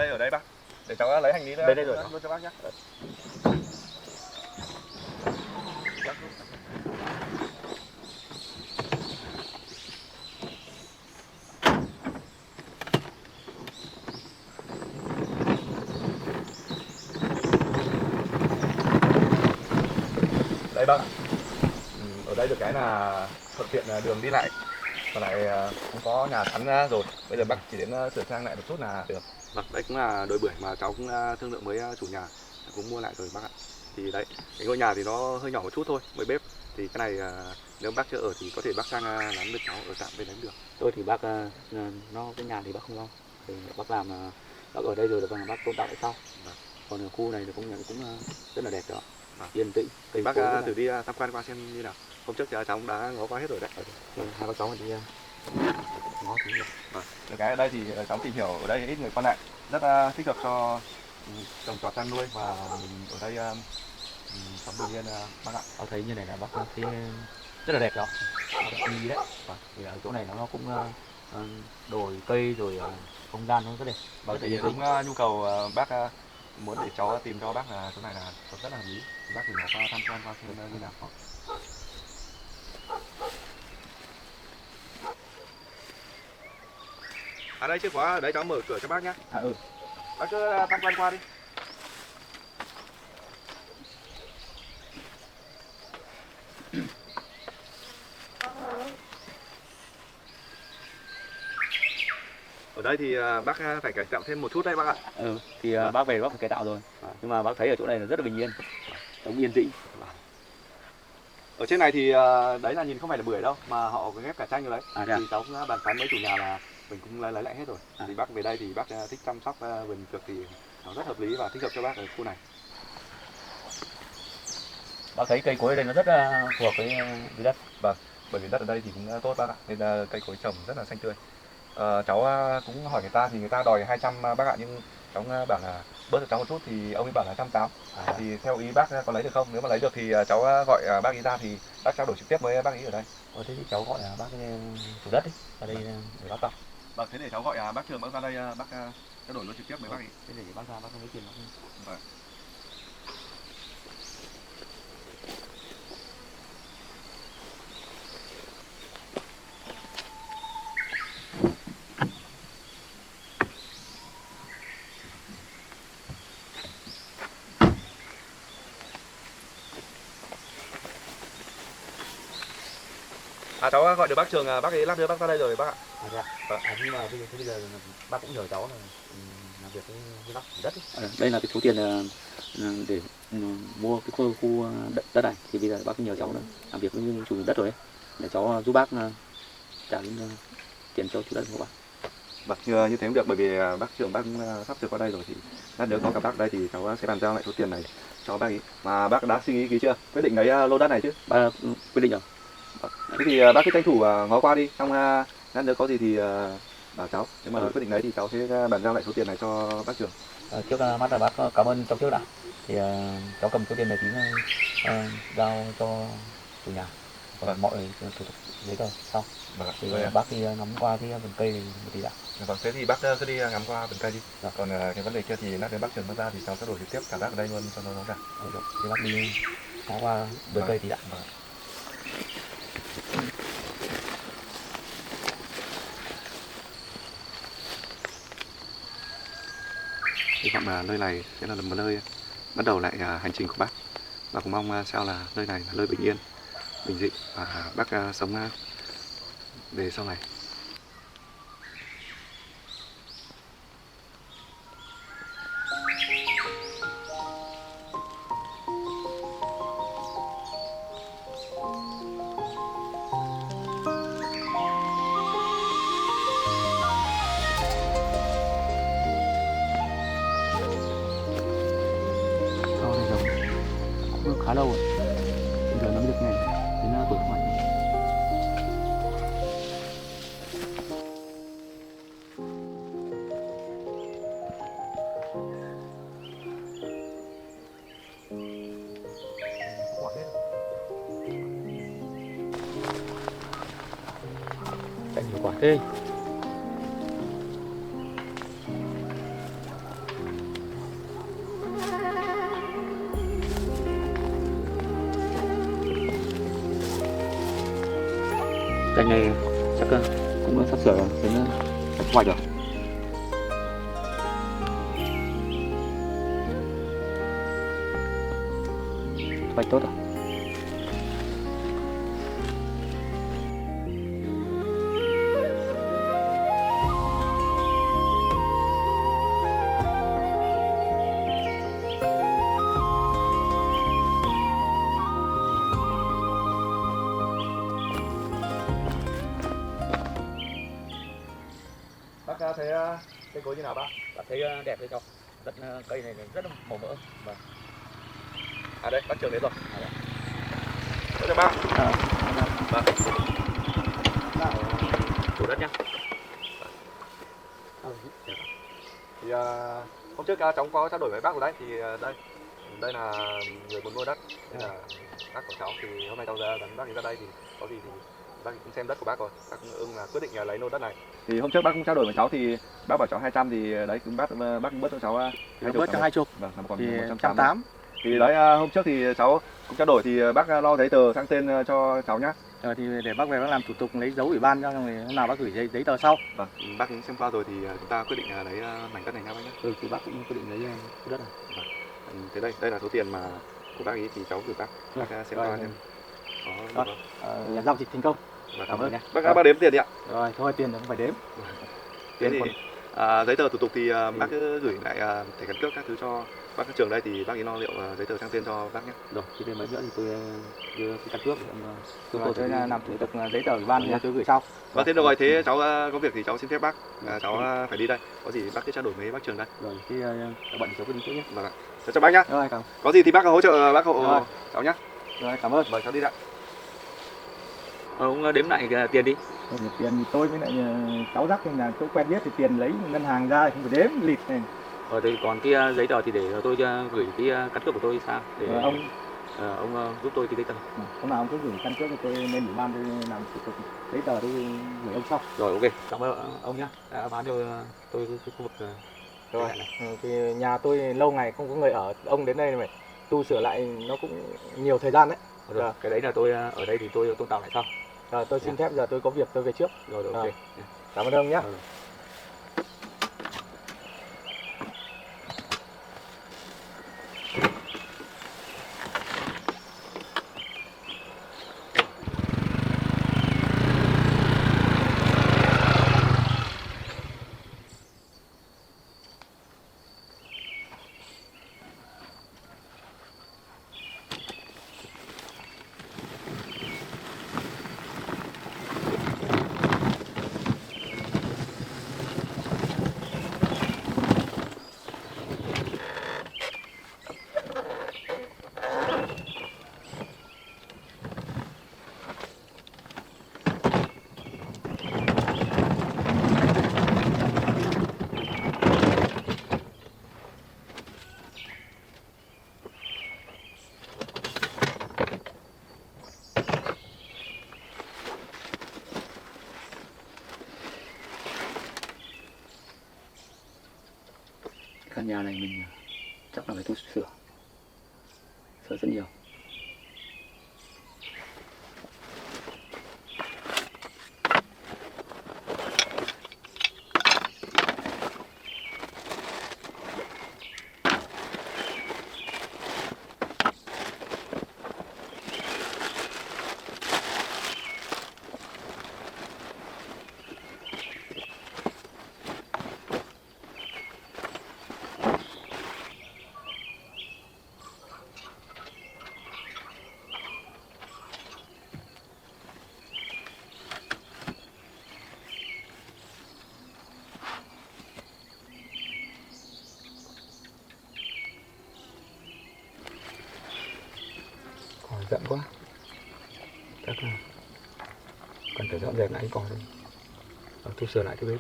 ở đây bác. Để cháu lấy hành lý đây rồi luôn cho bác nhé. Đây bác. Ở đây được cái là thuận tiện đường đi lại, và lại cũng có nhà chắn rồi. Bây giờ bác chỉ đến sửa sang lại một chút là được. Vâng, đấy cũng là đôi bưởi mà cháu cũng thương lượng với chủ nhà cũng mua lại rồi bác ạ. Thì đấy, cái ngôi nhà thì nó hơi nhỏ một chút thôi, mới bếp. Thì cái này nếu bác chưa ở thì có thể bác sang lán với cháu ở tạm bên đấy được. Tôi thì bác nó cái nhà thì bác không lo, thì bác làm bác ở đây rồi là bác tôn tạo lại sau. Còn ở khu này thì cũng rất là đẹp đó, yên tĩnh. Thì bác thử đi tham quan qua xem như nào. Hôm trước cháu cũng đã ngó qua hết rồi đấy. Hai bác cháu đi ngó thử được. Được cái ở đây thì cháu tìm hiểu ở đây ít người qua lại, rất thích hợp cho trồng trọt chăn nuôi, và ở đây sống bình yên bác ạ. Cháu thấy như này là bác thấy rất là đẹp đó, đi đấy. Thì ở chỗ này nó cũng đồi cây rồi không gian nó rất đẹp. Vâng, thì đúng nhu cầu bác muốn để cháu tìm cho bác là chỗ này là rất là hợp lý. Bác thì qua tham quan qua xem như nào. À đây chưa khóa, đấy cháu mở cửa cho bác nhé. Bác cứ tham quan qua đi. Ở đây thì bác phải cải tạo thêm một chút đấy bác ạ. Thì bác về bác phải cải tạo rồi. Nhưng mà bác thấy ở chỗ này là rất là bình yên, sống yên tĩnh. Ở trên này thì đấy là nhìn không phải là bưởi đâu, mà họ ghép cả chanh rồi đấy. Thì cháu cũng bàn tán với chủ nhà là mình cũng lấy lại hết rồi. Thì bác về đây thì bác thích chăm sóc vườn dược thì nó rất hợp lý và thích hợp cho bác ở khu này. Bác thấy cây cối ở đây nó rất phù hợp với đất. Vâng, bởi vì đất ở đây thì cũng tốt bác ạ, nên là cây cối trồng rất là xanh tươi. Cháu cũng hỏi người ta thì người ta đòi 200 bác ạ, nhưng cháu bảo là bớt cho cháu một chút thì ông ấy bảo là 180. Thì theo ý bác có lấy được không? Nếu mà lấy được thì cháu gọi bác ý ra thì bác trao đổi trực tiếp với bác ý ở đây. Thế thì cháu gọi bác chủ đất ấy, ở đây để bác đọc. Vâng, thế để cháu gọi bác Trường bác ra đây bác trao đổi luôn trực tiếp với bác ý. Thế để bác ra bác lấy tiền bác. Vâng. Cháu gọi được bác Trường, bác ấy lát nữa bác ra đây rồi bác ạ. Nhưng mà bây giờ bác cũng nhờ cháu là làm việc với bác chủ đất ấy. Đây là cái số tiền để mua cái khu đất này, thì bây giờ bác nhờ cháu là làm việc với chủ đất rồi ấy, để cháu giúp bác trả tiền cho chủ đất của bác. Vâng, như thế cũng được, bởi vì bác Trường bác sắp sửa qua đây rồi, thì lát nữa có gặp bác đây thì cháu sẽ bàn giao lại số tiền này cho bác ấy. Mà bác đã suy nghĩ kỹ chưa? Quyết định lấy lô đất này chứ? Bác quyết định rồi. Thế thì bác cứ tranh thủ ngó qua đi, xong lát nữa có gì thì bảo cháu. Nếu mà quyết định lấy thì cháu sẽ bàn giao lại số tiền này cho bác Trường. Trước mắt là bác cảm ơn cháu trước đã. Thì cháu cầm số tiền này tí giao cho chủ nhà. Còn mọi thủ tục giấy tờ xong. Thì bác đi ngắm qua cái vườn cây này một tí đã. Vâng, thế thì bác cứ đi ngắm qua vườn cây đi. Còn cái vấn đề kia thì lát nữa bác Trường bác ra thì cháu sẽ đổi trực tiếp cả bác ở đây luôn cho nó rõ ràng. Thì bác đi ngắm qua vườn cây tí đã. Hy vọng là nơi này sẽ là một nơi bắt đầu lại hành trình của bác, và cũng mong sao là nơi này là nơi bình yên, bình dị và bác sống về sau này. Khá lâu rồi, bây giờ nó mới được này đến tuổi thu hoạch. Chạy nhiều quả thế. Cành này chắc cũng sắp sửa đến thu hoạch rồi. Thu hoạch tốt rồi. Bác thấy cây cối như nào bác? Bạn thấy đẹp đấy không? Đất cây này rất là màu mỡ. Vâng. À đây, bác Trường đến rồi. Chào bác. Vâng. Chủ đất nhá. Thì hôm trước cháu có trao đổi với bác rồi đấy, thì đây là người muốn mua đất, đây là bác của cháu. Thì hôm nay cháu dẫn bác ra đây thì có gì thì bác cũng xem đất của bác rồi, bác ưng là quyết định lấy lô đất này. Thì hôm trước bác cũng trao đổi với cháu thì bác bảo cháu 200 thì đấy cũng bác cũng bớt cho cháu 20. Bớt cho 20. Vâng, còn Thì 180. Thì đấy hôm trước thì cháu cũng trao đổi thì bác lo giấy tờ sang tên cho cháu nhá. Thì để bác về bác làm thủ tục lấy dấu ủy ban cho, rồi hôm nào bác gửi giấy tờ sau. Vâng, bác cũng xem qua rồi thì chúng ta quyết định lấy mảnh đất này nha bác nhé. Thì bác cũng quyết định lấy đất này. Vâng. Thế đây là số tiền mà của bác ấy thì cháu gửi bác. Bác xem qua xem. Có giao dịch thành công. Cảm ơn nhé. Bác đếm tiền đi ạ. Rồi thôi tiền không phải đếm. Thế thì giấy tờ thủ tục thì bác cứ gửi lại thẻ căn cước các thứ cho bác Trường đây thì bác ấy lo liệu giấy tờ sang tên cho bác nhé. Rồi, thì đến mấy nữa thì tôi đưa cái căn cước tôi làm thủ tục giấy tờ ủy ban thì tôi gửi sau. Vâng, thế được rồi, thế cháu có việc thì cháu xin phép bác, cháu phải đi đây. Có gì bác cứ trao đổi với bác Trường đây. Rồi, khi bận cháu cứ đi trước nhé. Vâng ạ. Chào bác nhá. Rồi, cảm. Có gì thì bác hỗ trợ bác hộ cháu nhé. Rồi, cảm ơn. Mời cháu đi ạ. Ông đếm lại tiền đi. Tiền thì tôi với lại cháu dắt nên là tôi quen biết thì tiền lấy ngân hàng ra thì không phải đếm lịt này. Thì còn cái giấy tờ thì để tôi gửi cái căn cước của tôi sang để ông giúp tôi cái giấy tờ. Hôm nào ông cứ gửi căn cước cho tôi lên ủy ban tôi làm thủ tục giấy tờ tôi gửi ông sau. Rồi, ok. Cảm ơn ông nhé, đã bán cho tôi cái khu vực Rồi, thì nhà tôi lâu ngày không có người ở, ông đến đây phải tu sửa lại nó cũng nhiều thời gian đấy. Rồi, cái đấy là tôi ở đây thì tôi tôn tạo lại sau. Rồi, tôi xin phép giờ tôi có việc tôi về trước. Rồi, ok. Cảm ơn ông nhé. Căn nhà này mình chắc là phải tu sửa rất nhiều. Rậm quá, chắc là cần phải dọn dẹp lại cái cỏ này, tu sửa lại cái bếp.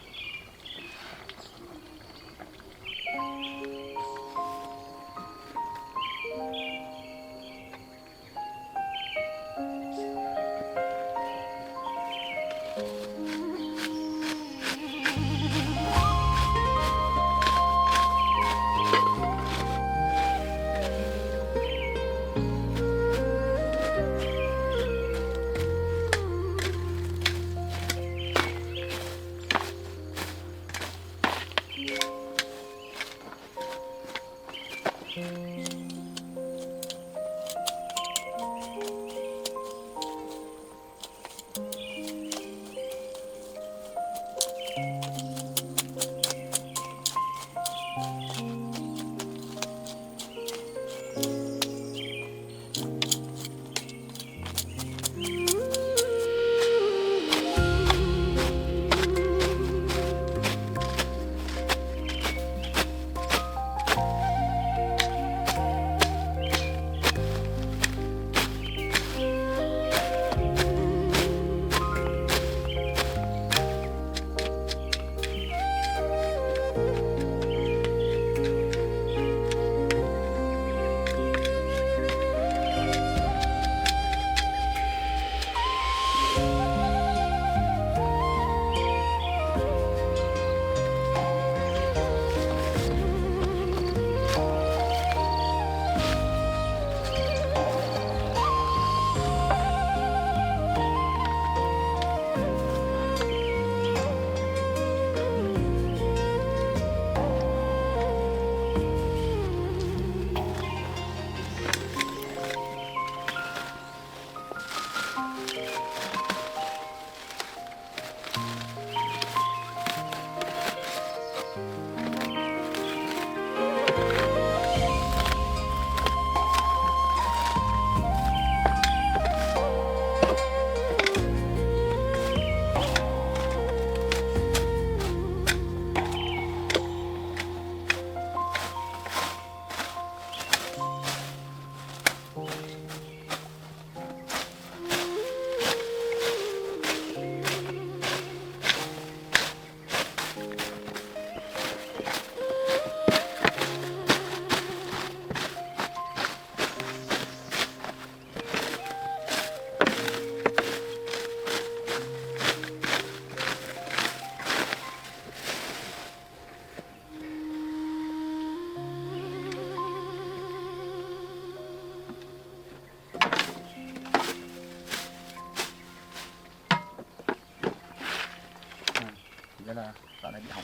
Nên là đoạn này bị hỏng,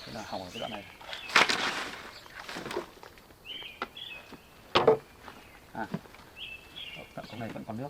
thế là hỏng ở cái đoạn này. Tận chỗ này vẫn còn nước.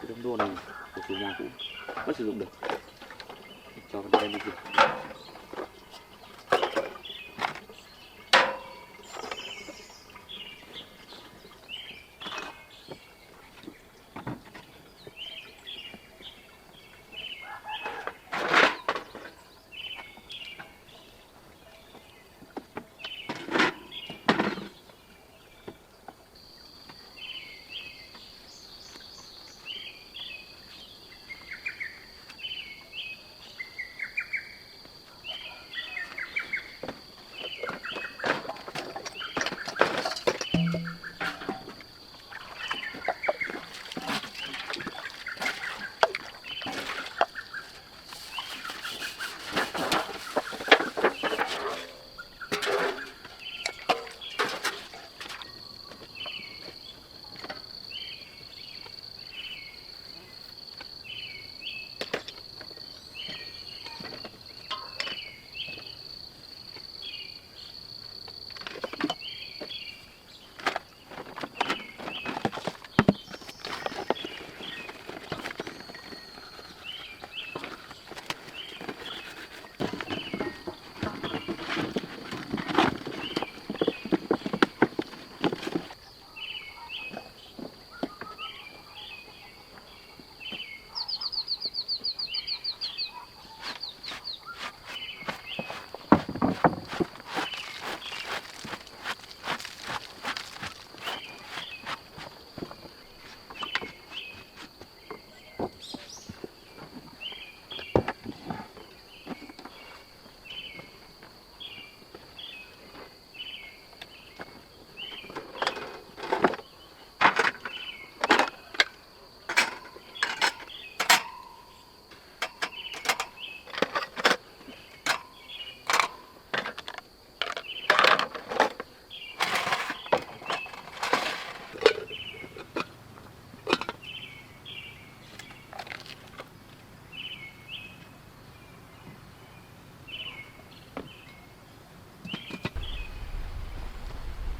Đống đô này của chủ nhà cũ vẫn sử dụng được, cho vào đây đi dùng.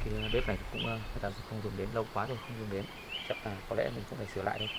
cái bếp này cũng người ta sẽ không dùng đến, lâu quá rồi không dùng đến, chắc là có lẽ mình cũng phải sửa lại thôi.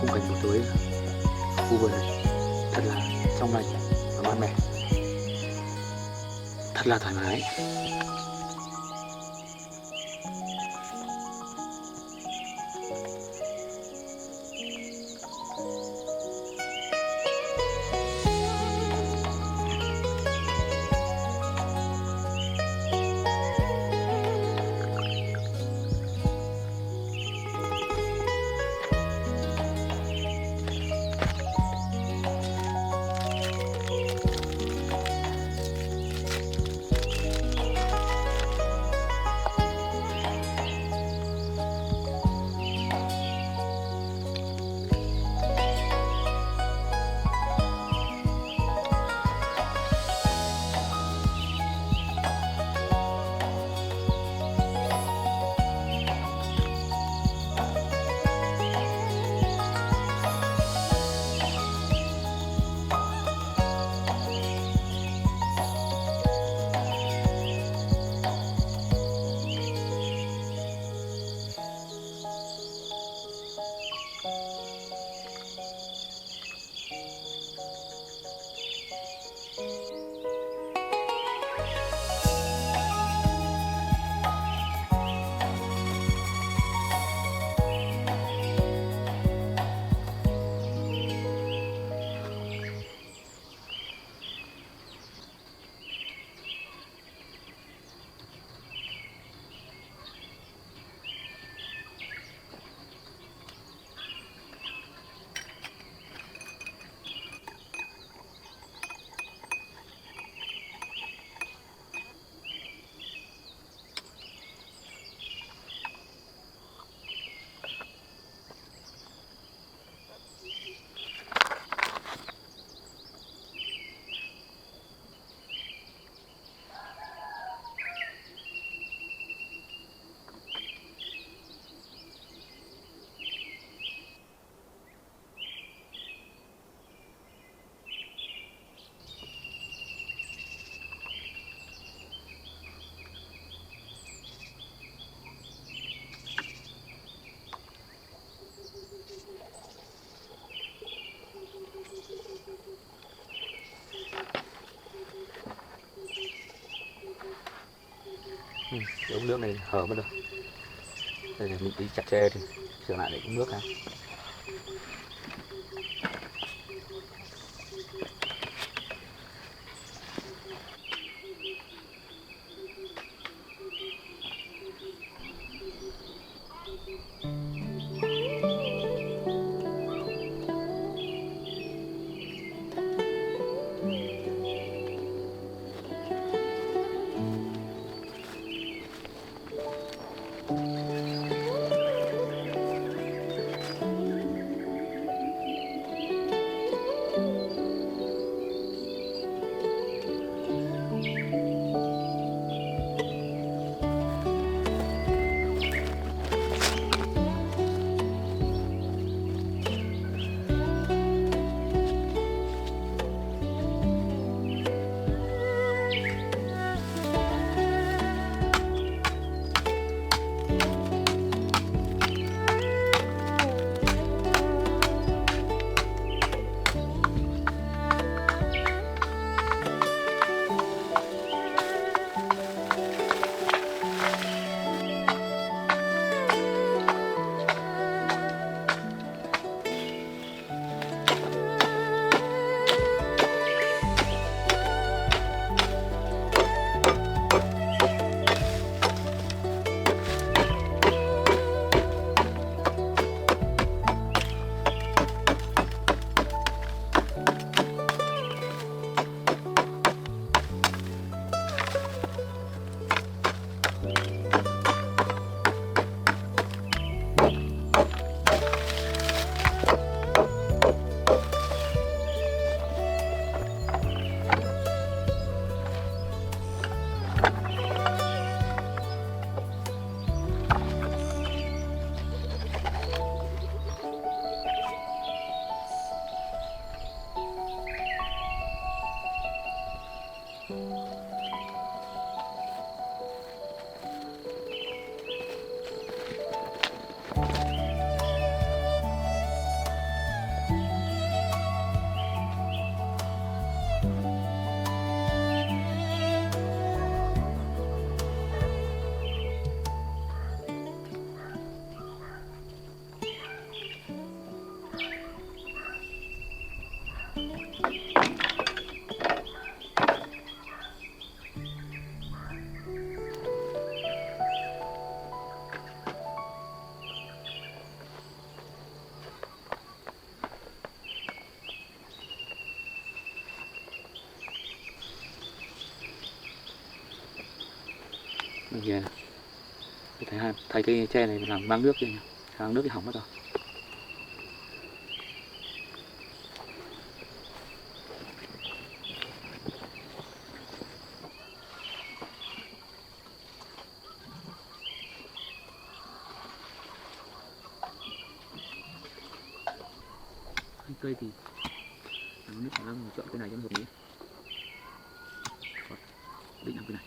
Khung cảnh buổi tối ở khu vườn này thật là trong lành và mát mẻ, thật là thoải mái. cái ống nước này hở mất rồi. Đây là mình tí chặt tre thì sửa lại để ống nước ha. Mình thấy cái tre này làm mang nước đi nhỉ, mang nước thì hỏng mất rồi. Cây thì nước khả năng chọn cái này cho nó hợp lý. Định làm cái này.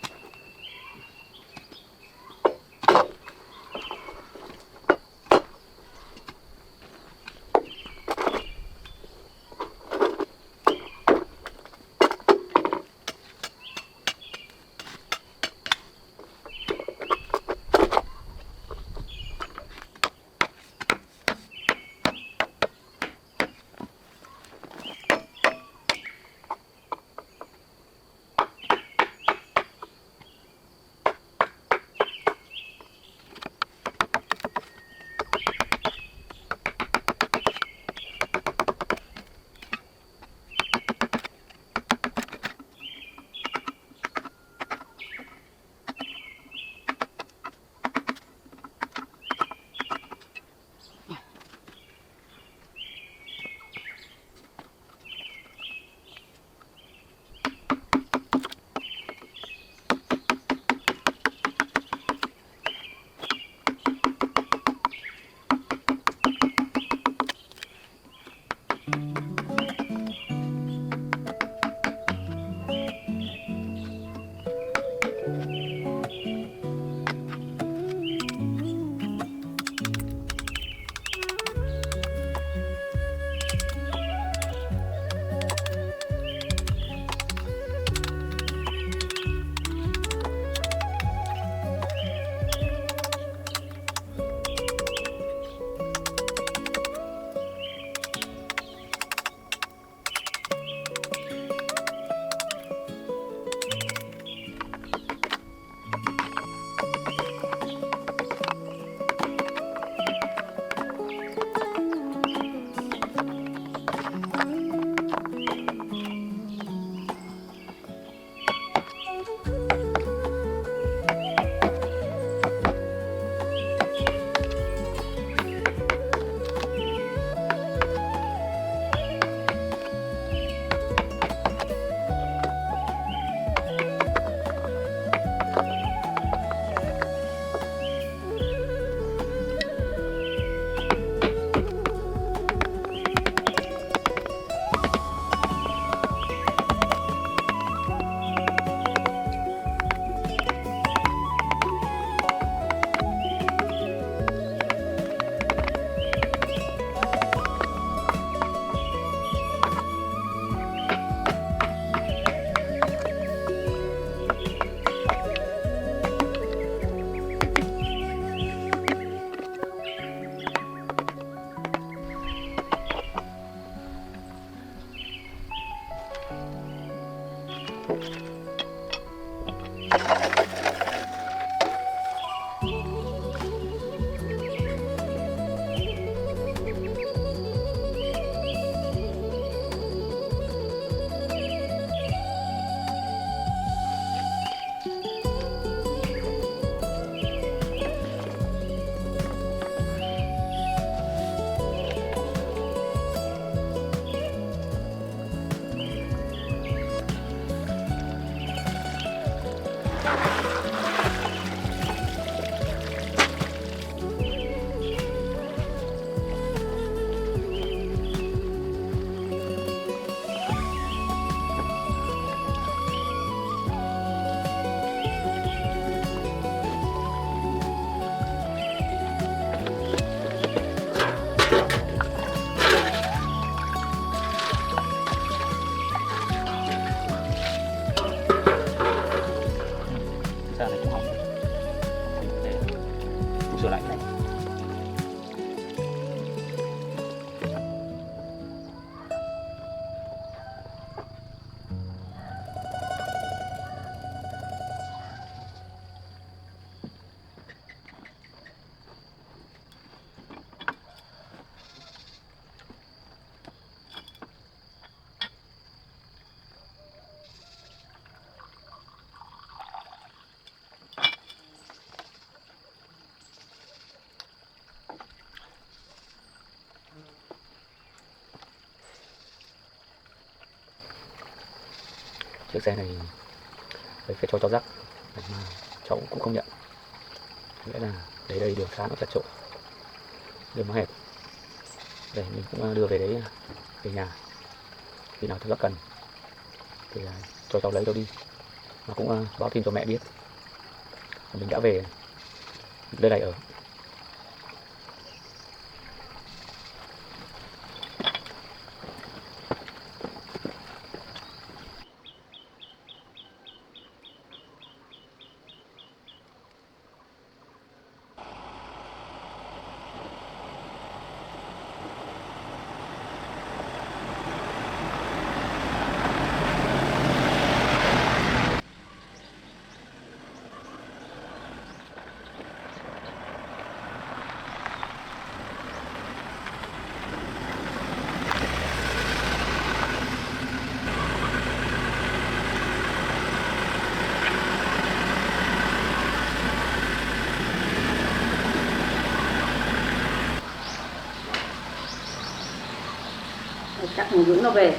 Ra này cũng hỏng để sửa lại cái này. Chiếc xe này phải cho cháu dắt mà cháu cũng không nhận, nghĩa là đấy đây đường xá nó chật chội, đường nó hẹp, để mình cũng đưa về đấy về nhà, khi nào cháu dắt cần thì cho cháu lấy cháu đi, mà cũng báo tin cho mẹ biết mình đã về đây này ở. Chắc thằng Dũng nó về.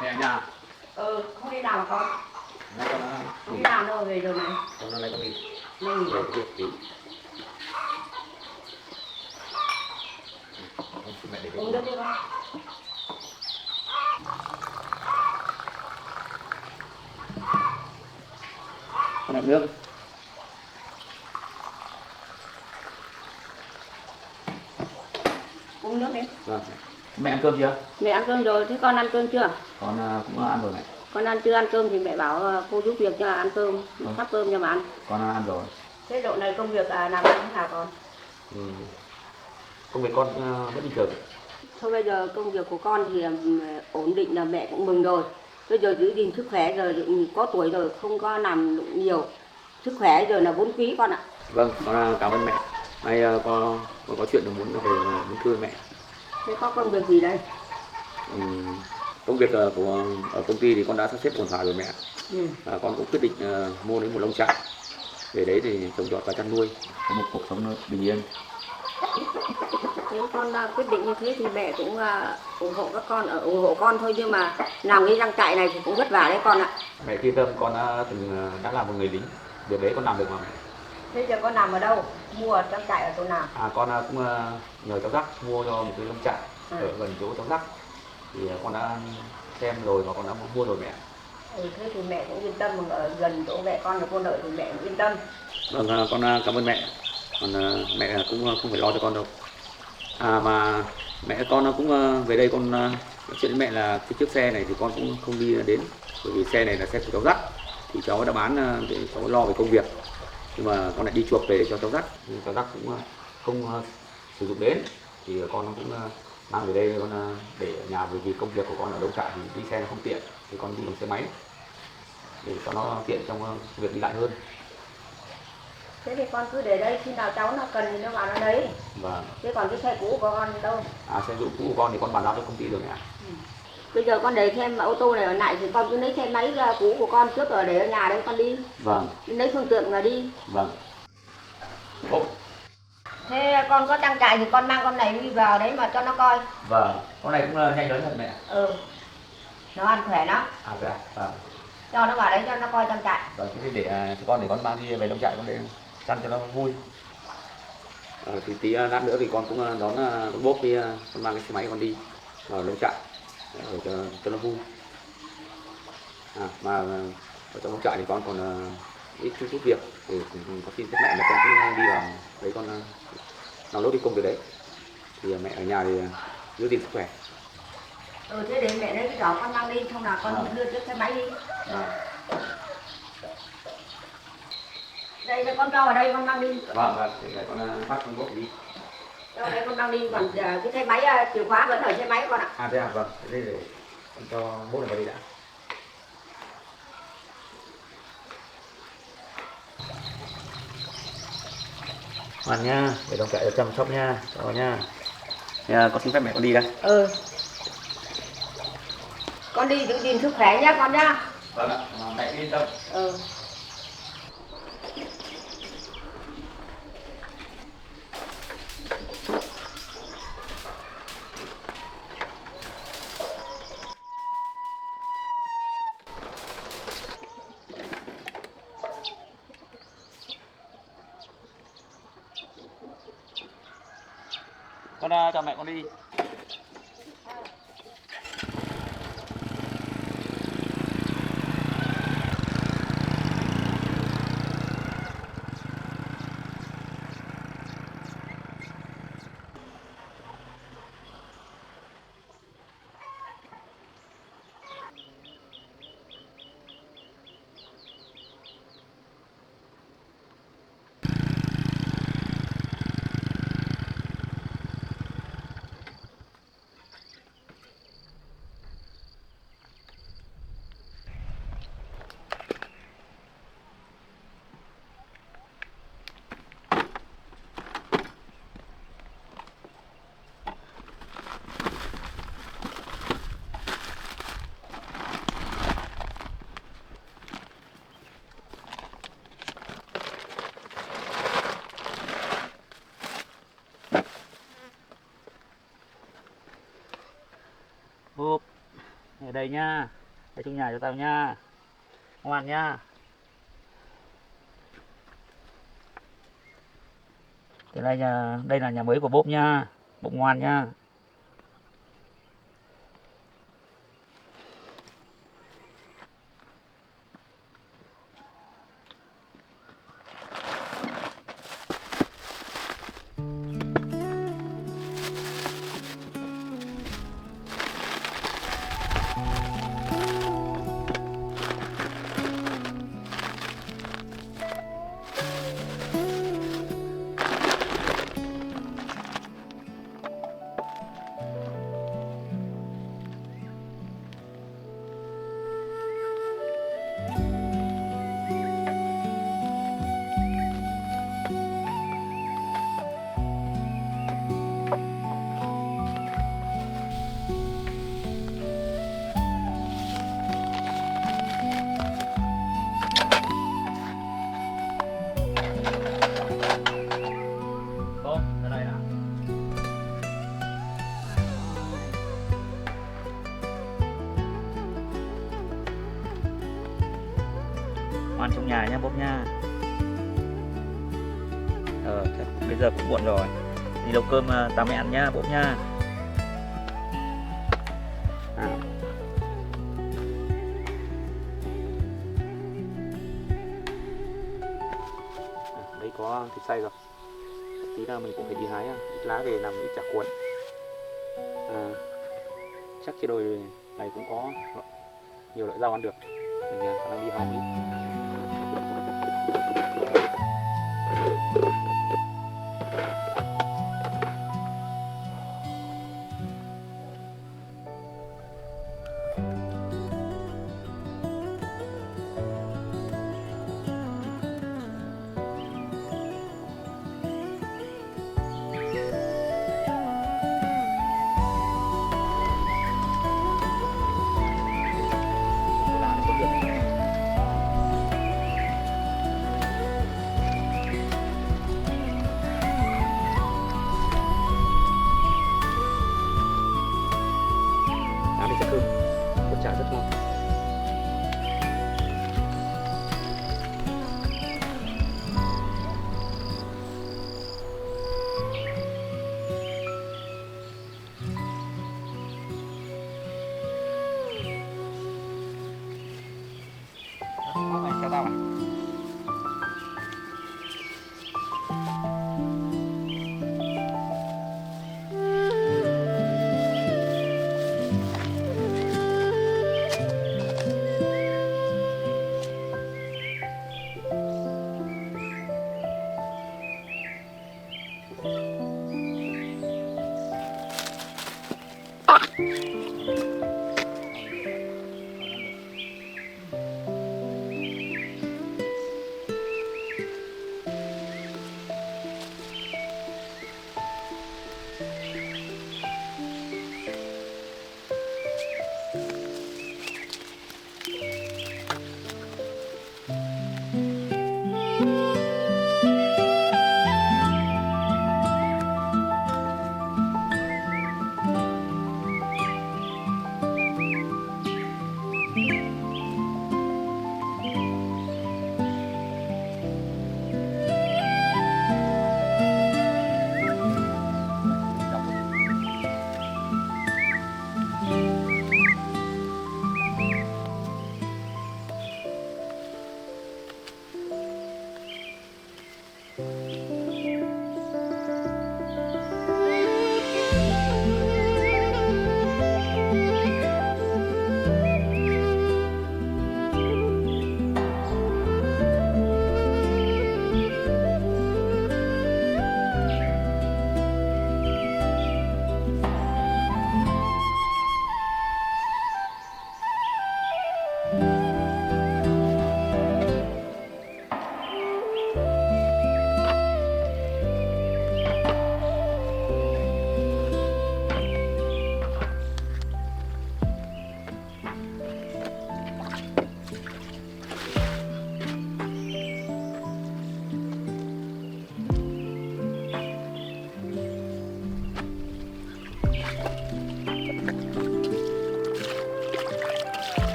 Mẹ ở nhà. Không đi làm con. Nay con Không đi làm đâu, về rồi này. con hôm nay con đi. Đây nghỉ. Về việc tí. Mẹ để Uống nước đi con. con làm nước. Uống nước đi. Vâng. Mẹ ăn cơm chưa? Mẹ ăn cơm rồi, thế con ăn cơm chưa? Con cũng ăn rồi mẹ. Con ăn chưa ăn cơm thì mẹ bảo cô giúp việc cho ăn cơm, sắp cơm cho mà ăn. Con ăn rồi. Thế độ này công việc làm như thế nào con? Công việc con vẫn bình thường. Thôi bây giờ công việc của con thì ổn định là mẹ cũng mừng rồi. Bây giờ giữ gìn sức khỏe, giờ có tuổi rồi không có làm nhiều. Sức khỏe giờ là vốn quý con ạ. Vâng, con cảm ơn mẹ. Nay con có chuyện muốn về muốn thưa mẹ. Thế có công việc gì đây? Công việc của ở công ty thì con đã sắp xếp ổn thỏa rồi mẹ. Con cũng quyết định mua đến một lông trại về đấy thì trồng trọt và chăn nuôi, có một cuộc sống bình yên. Nếu con quyết định như thế thì mẹ cũng ủng hộ các con, ủng hộ con thôi, nhưng mà làm cái trang trại này thì cũng vất vả đấy con ạ. Mẹ yên tâm, con đã là một người lính, việc đấy con làm được mà mẹ. Thế giờ con làm ở đâu? Mua trang trại ở chỗ nào? Con cũng nhờ cháu Đắc mua cho một cái lông trại ở gần chỗ cháu Đắc, thì con đã xem rồi và con đã mua rồi mẹ. Thế thì mẹ cũng yên tâm, ở gần chỗ mẹ con là cô lợi thì mẹ cũng yên tâm. Vâng, con cảm ơn mẹ. Còn mẹ cũng không phải lo cho con đâu. Mà Mẹ con nó cũng về đây con nói chuyện với mẹ là cái chiếc xe này thì con cũng không đi đến, bởi vì xe này là xe của cháu dắt, thì cháu đã bán để cháu lo về công việc, nhưng mà con lại đi chuộc về cho cháu dắt, thì cháu dắt cũng không sử dụng đến, thì con nó cũng mang về đây con để ở nhà, bởi vì công việc của con ở Đông Trại thì đi xe nó không tiện, thì con đi bằng xe máy để cho nó tiện trong việc đi lại hơn. Thế thì con cứ để đây, khi nào cháu nó cần thì nó vào nó lấy. Và Thế còn cái xe cũ của con đâu? xe cũ của con thì con bàn giao cho công ty được ạ. Bây giờ con để thêm ô tô này ở lại thì con cứ lấy xe máy cũ của con trước rồi để ở nhà đấy con đi. Vâng. Lấy phương tiện là đi. Vâng. Thế con có trang trại thì con mang con này đi vào đấy mà cho nó coi. Vâng. Con này cũng nhanh lớn thật mẹ. Nó ăn khỏe lắm. Dạ. Vâng. Cho nó vào đấy cho nó coi trang trại. Vâng, thế thì để con mang đi về Đông Trại con để chăn cho nó vui. Thì tí lát nữa thì con cũng đón con Bốp đi, con mang cái xe máy con đi vào Đông Trại để cho nó vui. Mà ở trong Đông Trại thì con còn ít chút việc, thì có xin phép mẹ là con cứ đi vào đấy con làm nốt đi công việc đấy. Thì mẹ ở nhà thì giữ gìn sức khỏe. Thế để mẹ lấy cái giỏ con mang đi, xong là con đưa chiếc xe máy đi. Đây con cho ở đây con mang đi. Vâng, để con bắt con Bốp đi. Cho đây con mang đi, còn cái xe máy chìa khóa vẫn ở xe máy con ạ. Thế vâng, đây để con cho Bốp này vào đi đã. Ngoan nha, để Đông Trại chăm sóc nha, cho nha. Con xin phép mẹ con đi đây. Con đi giữ gìn sức khỏe nhá con nhá. Vâng ạ, mẹ yên tâm. Con chào mẹ con đi. Bốp, ở đây nha, ở trong nhà cho tao nha, ngoan nha. Đây là nhà mới của Bốp nha, Bốp ngoan nha. Ngoan trong nhà nha Bốp nha. Bây giờ cũng muộn rồi, đi nấu cơm tao mẹ ăn nhá Bốp nha. Đây có thịt xay rồi, tí nào mình cũng phải đi hái ít lá về làm ít chả cuốn. chắc cái đồi này cũng có nhiều loại rau ăn được, mình khả năng đi hái ít. Lá này rất thơm, bột chả rất ngon. Đó, này cho tao à?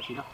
chín đâu.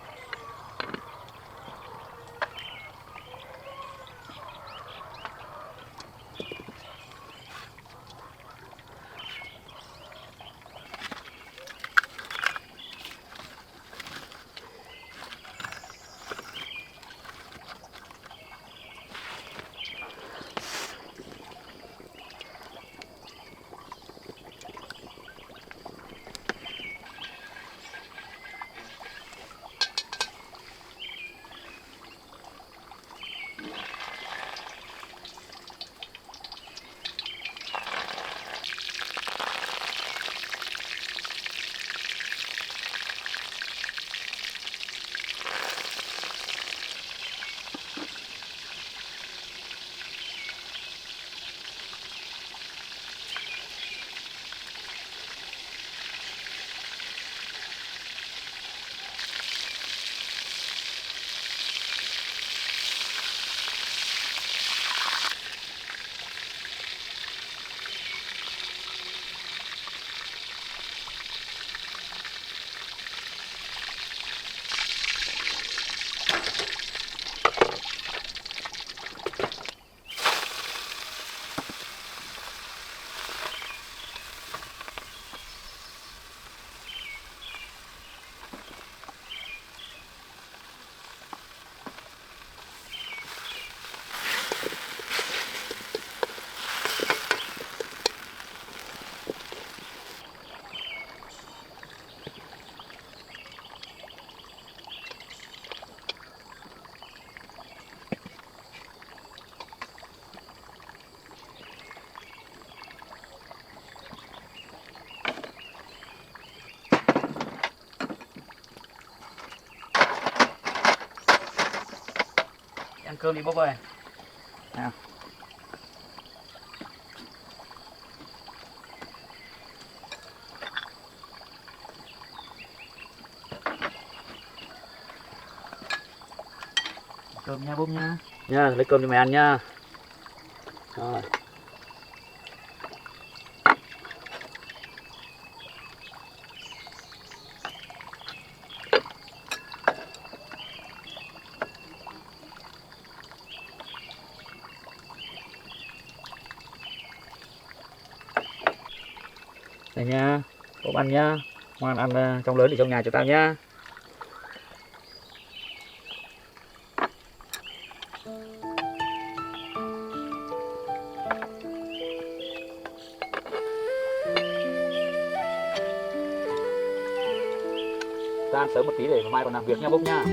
Ăn cơm đi bố ơi. Nào. Cơm nha bố nha. Nha, lấy cơm cho mày ăn nha. Rồi. Đây nha, bố ăn nha. Ngoan ăn trong lớn để trong nhà cho tao nha. Ta ăn sớm một tí để mai còn làm việc nha bố nha.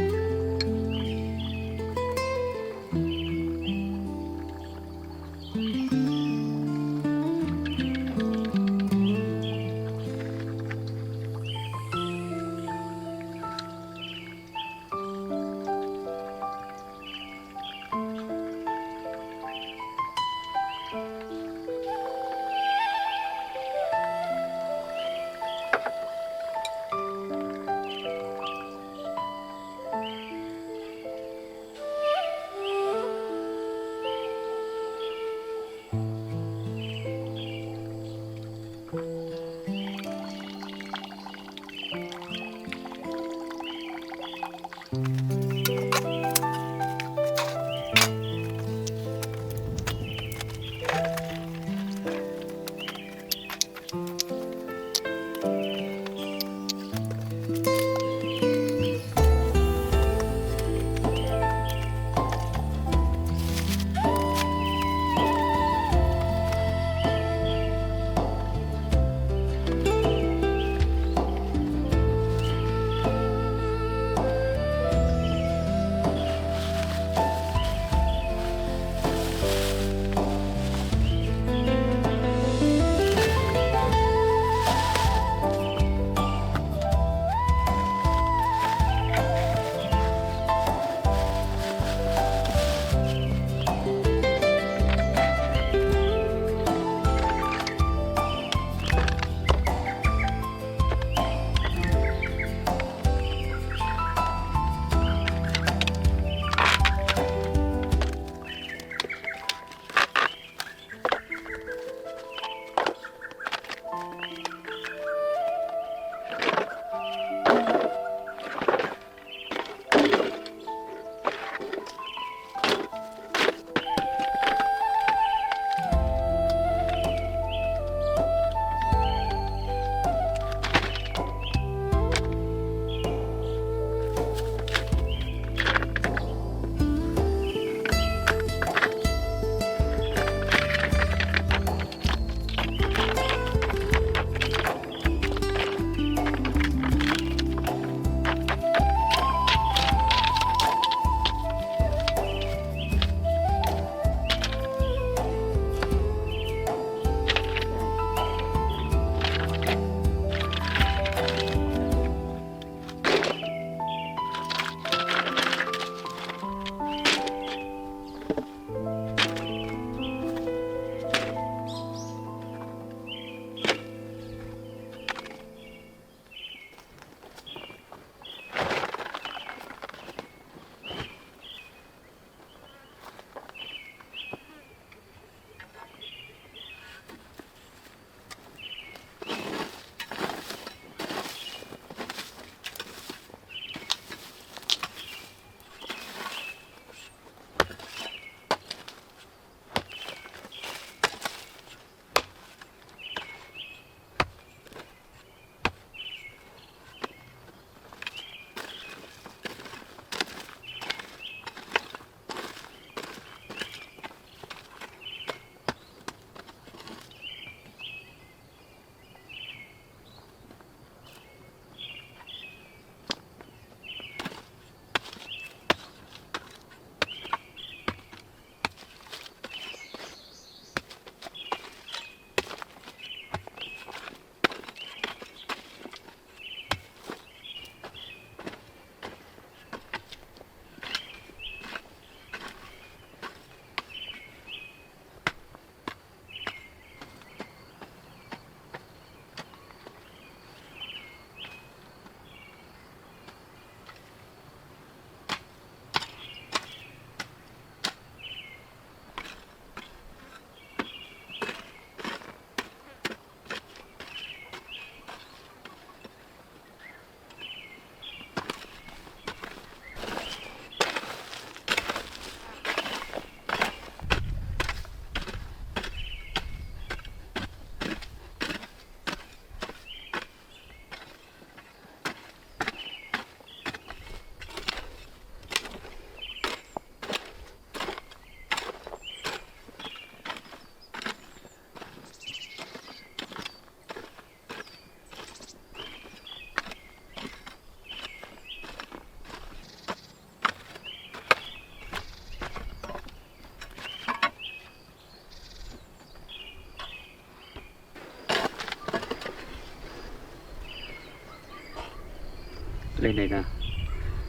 Lên này là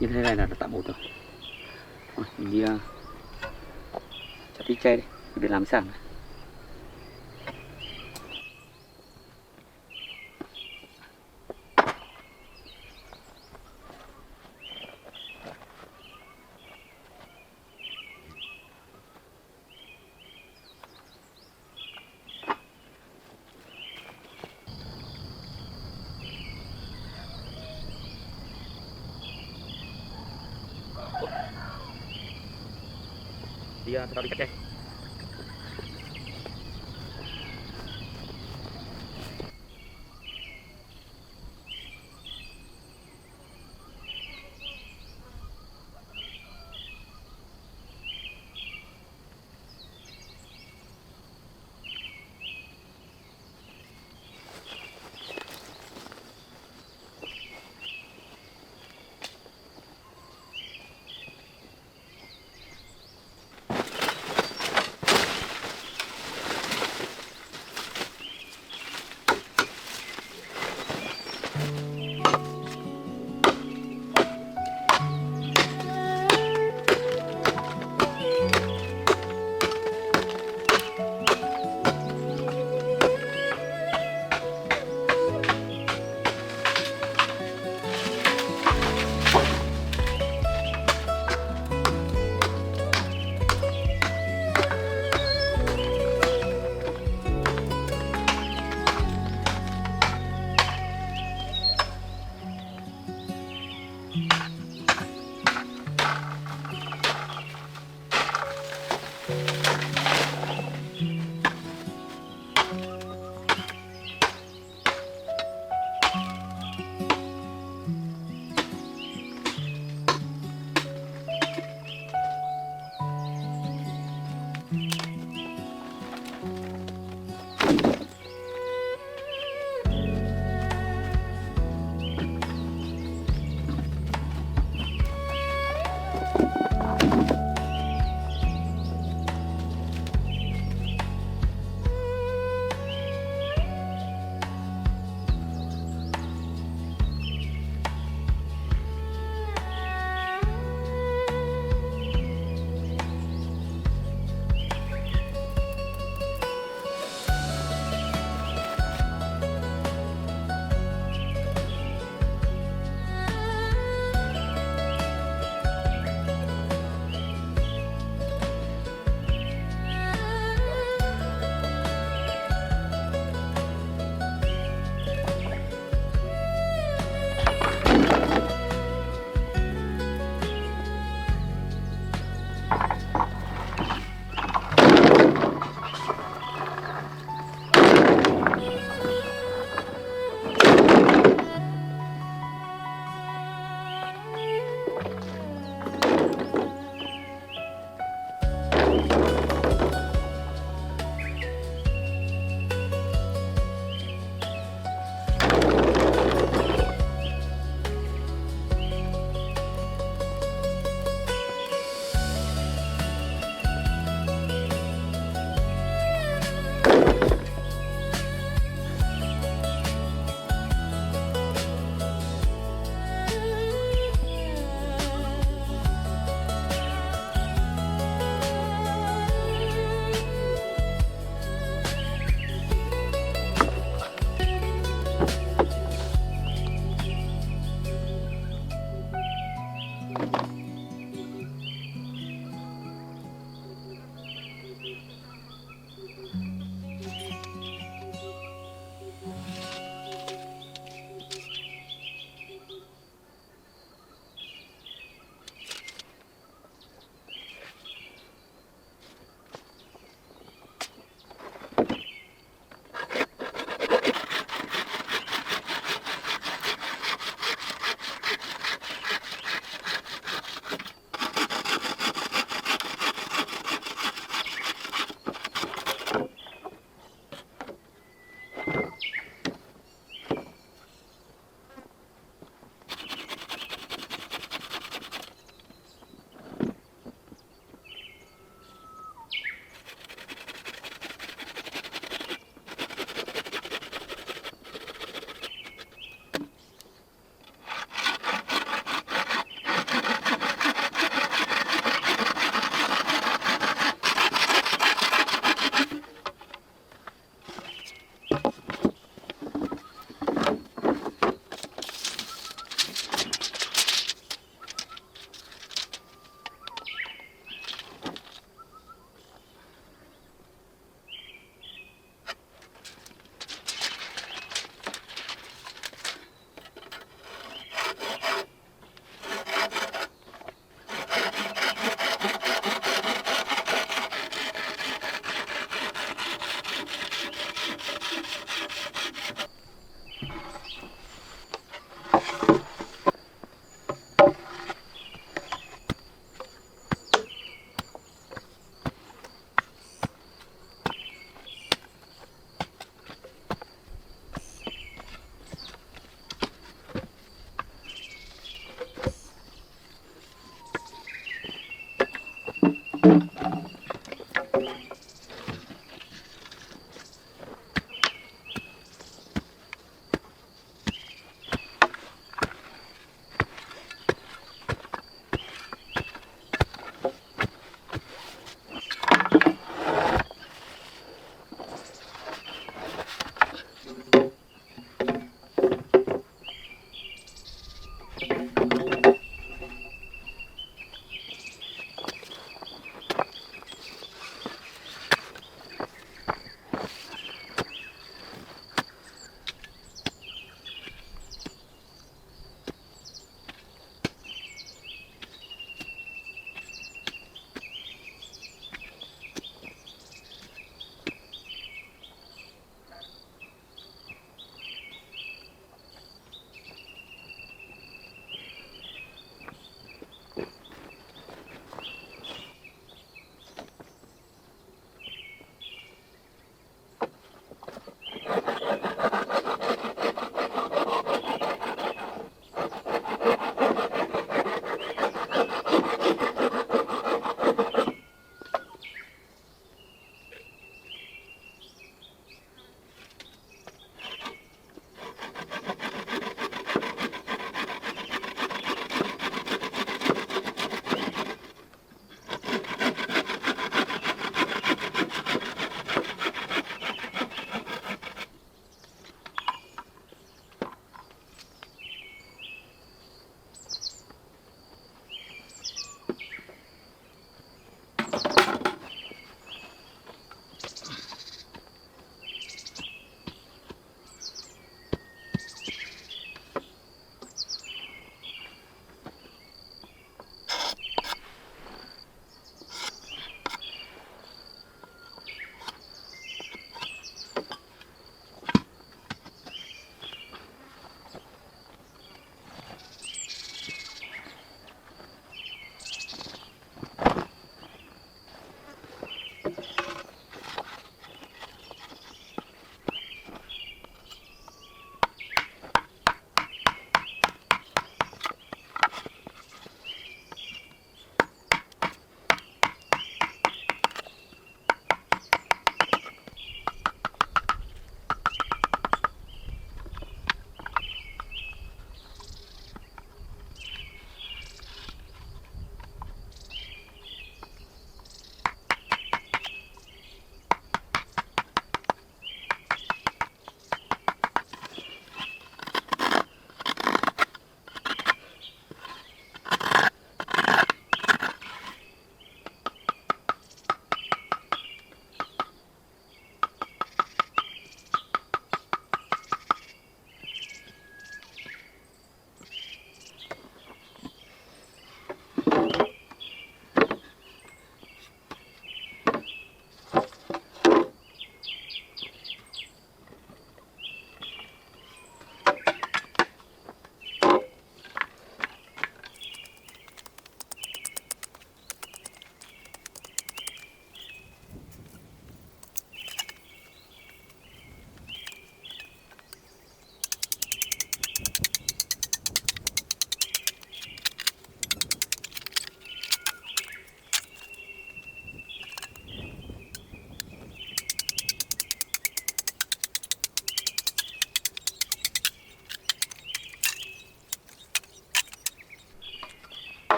như thế này là tạm ổn rồi. Rồi, mình đi chặt tí tre đi để làm sảng này. Tao đi cắt tre.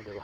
Được rồi.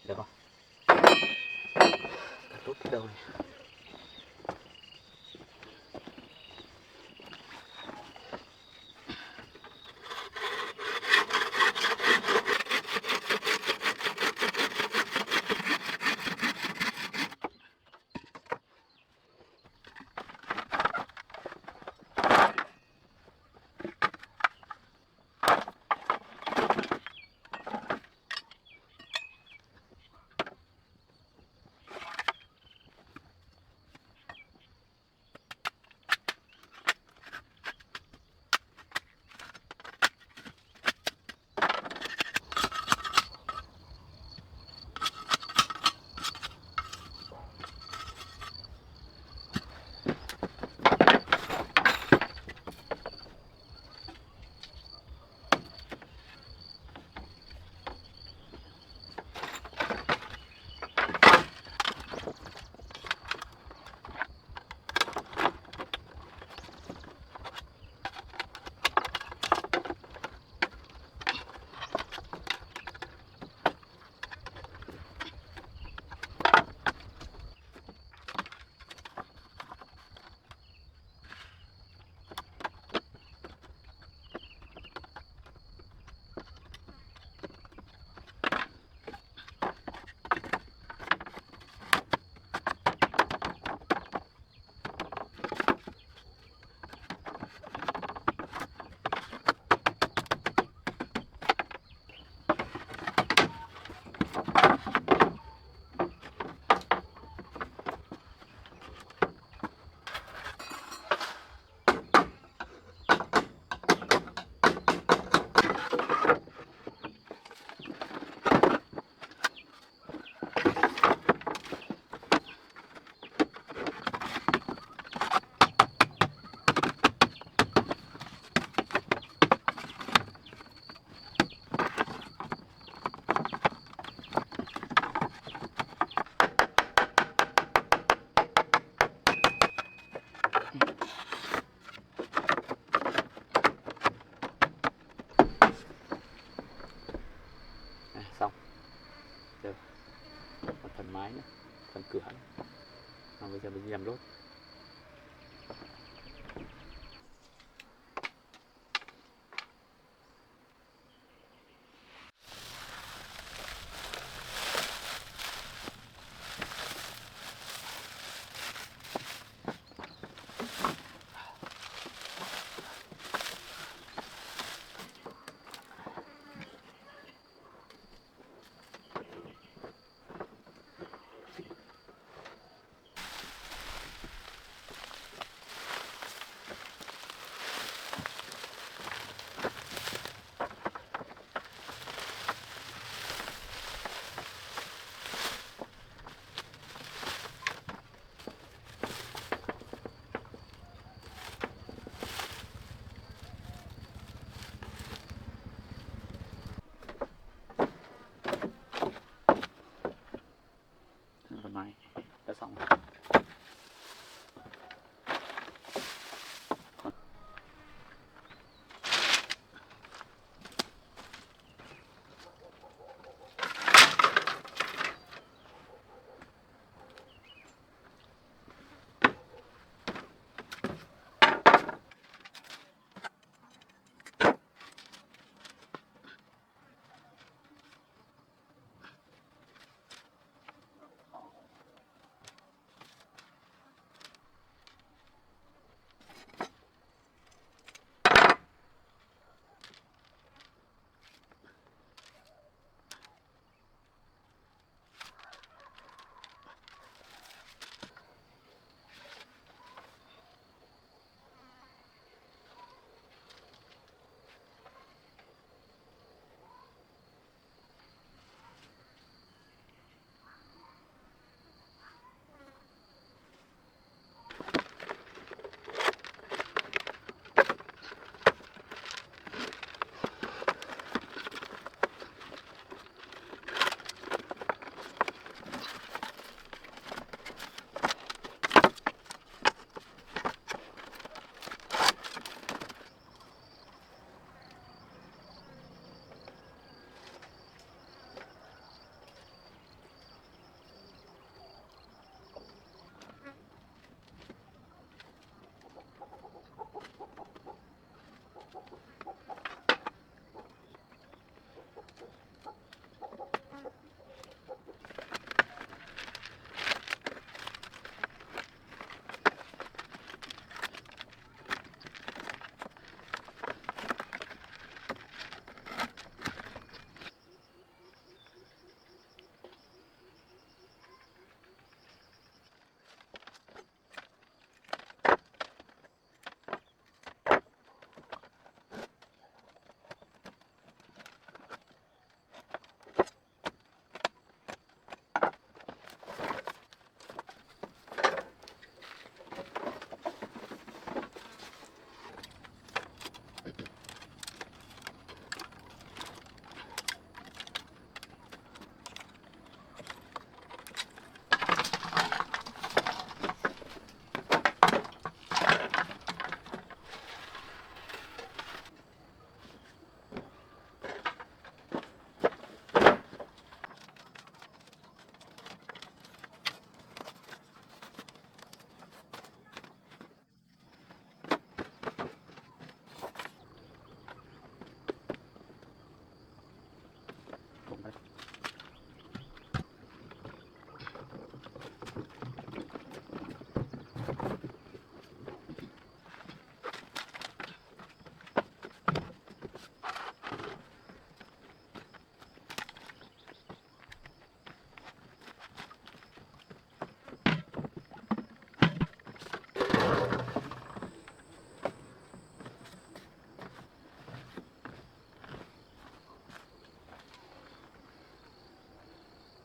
Được không? Tốt cái đầu này. giờ mình đi làm lốt. Phần này đã xong rồi.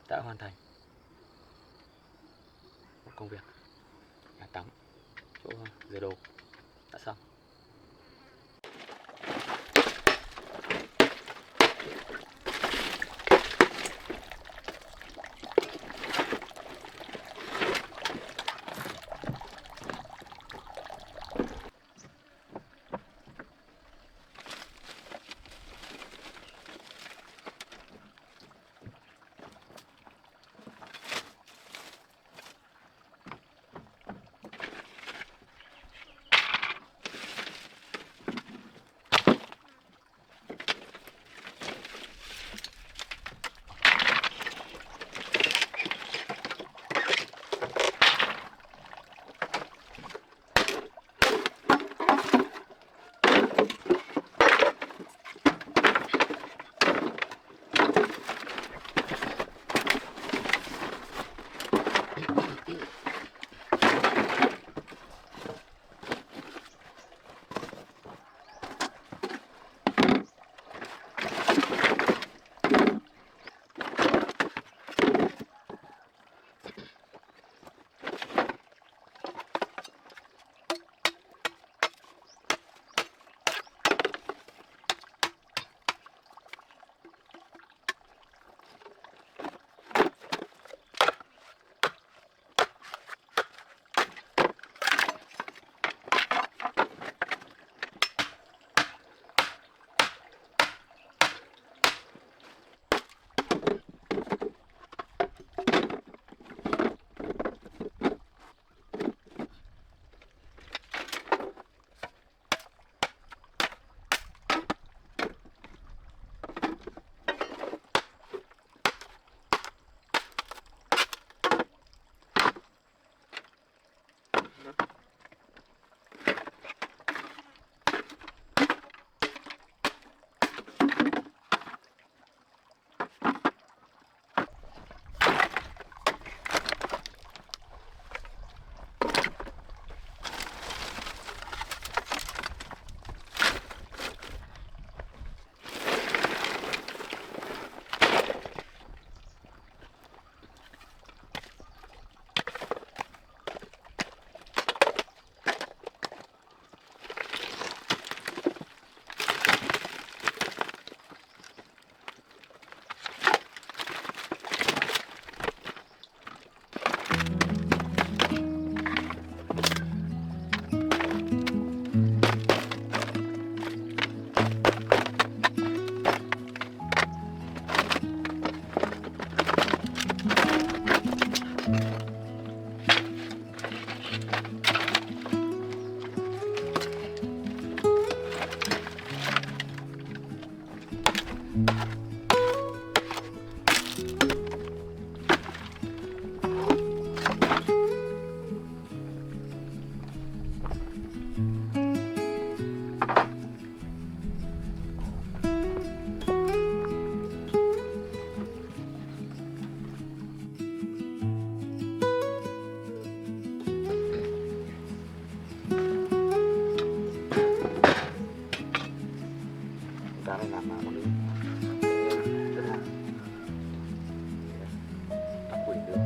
Đã hoàn thành một công việc nhà tắm, chỗ rửa đồ đã xong. cá này làm bằng nước rất ngon. Tắc quỷ được.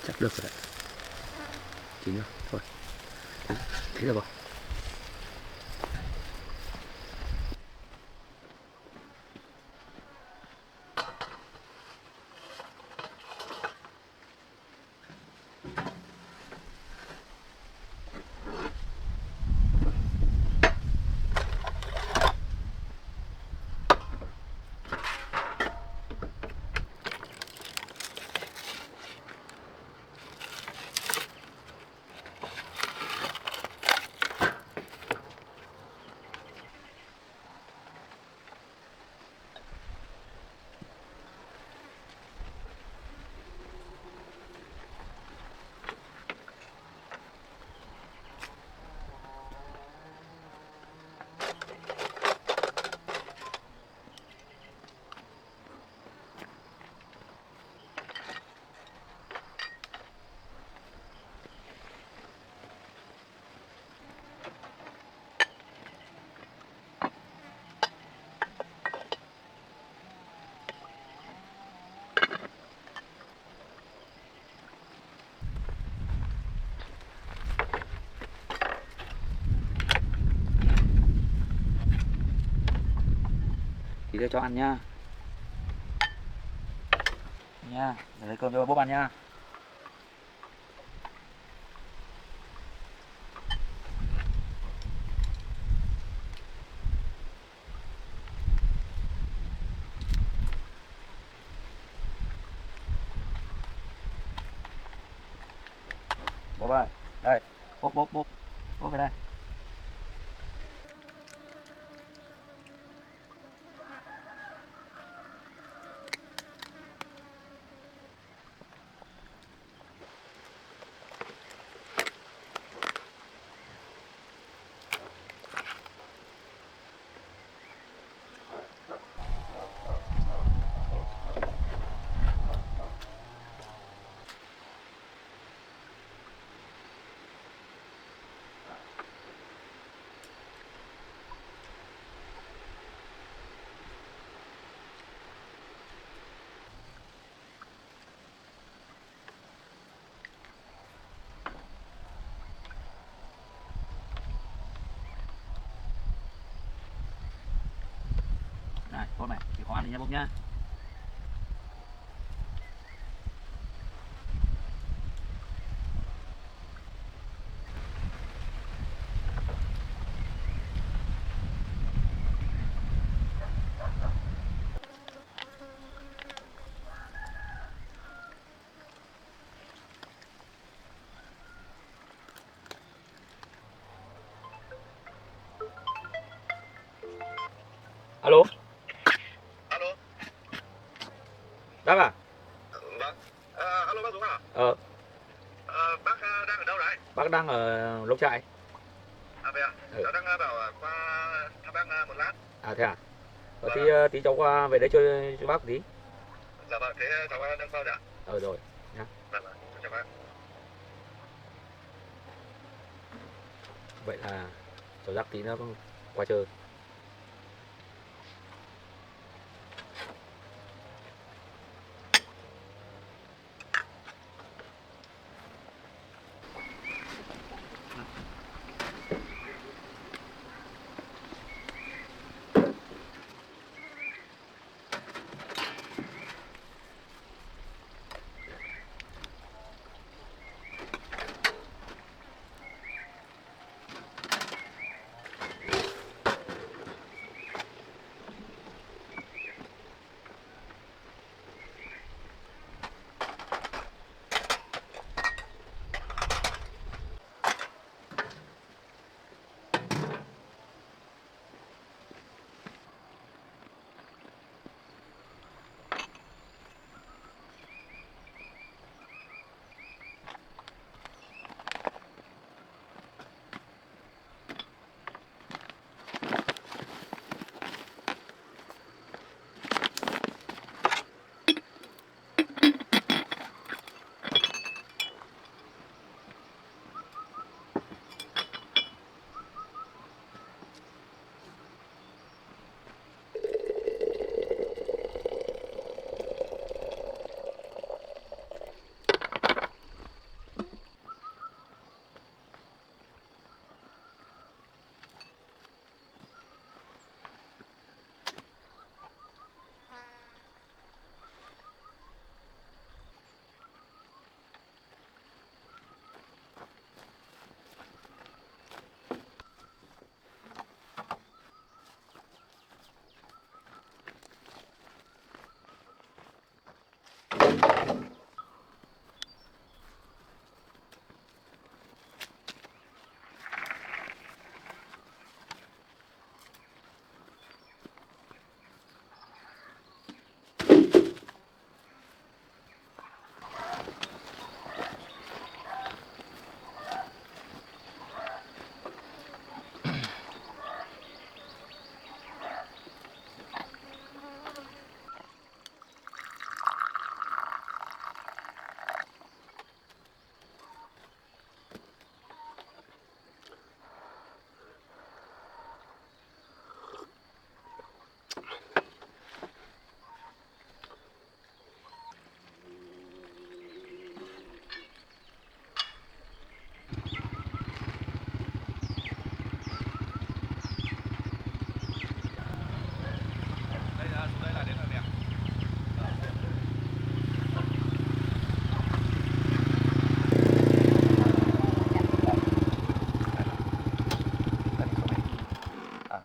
Chắc được rồi đấy. Chín rồi, thôi. Đấy, thế rồi. Tí nữa cho ăn nhá. Nha, để lấy cơm cho bố ăn nha. Bố ơi, đây, bố về đây. Này, bố này, chịu khó ăn đi nha bố nhá. Alo. Alo. Bác à? Vâng. Alo bác Dũng à? Bác đang ở đâu đấy? Bác đang ở lốc trại. À vậy à? Cháu đang bảo qua thăm bác một lát. À thế à? Vâng. Tí cháu qua về đây chơi cho bác tí. Dạ vâng, thế cháu đang vào ạ? Rồi nhá. Vâng, chào bác. Vậy là cháu dắt tí nữa qua chơi.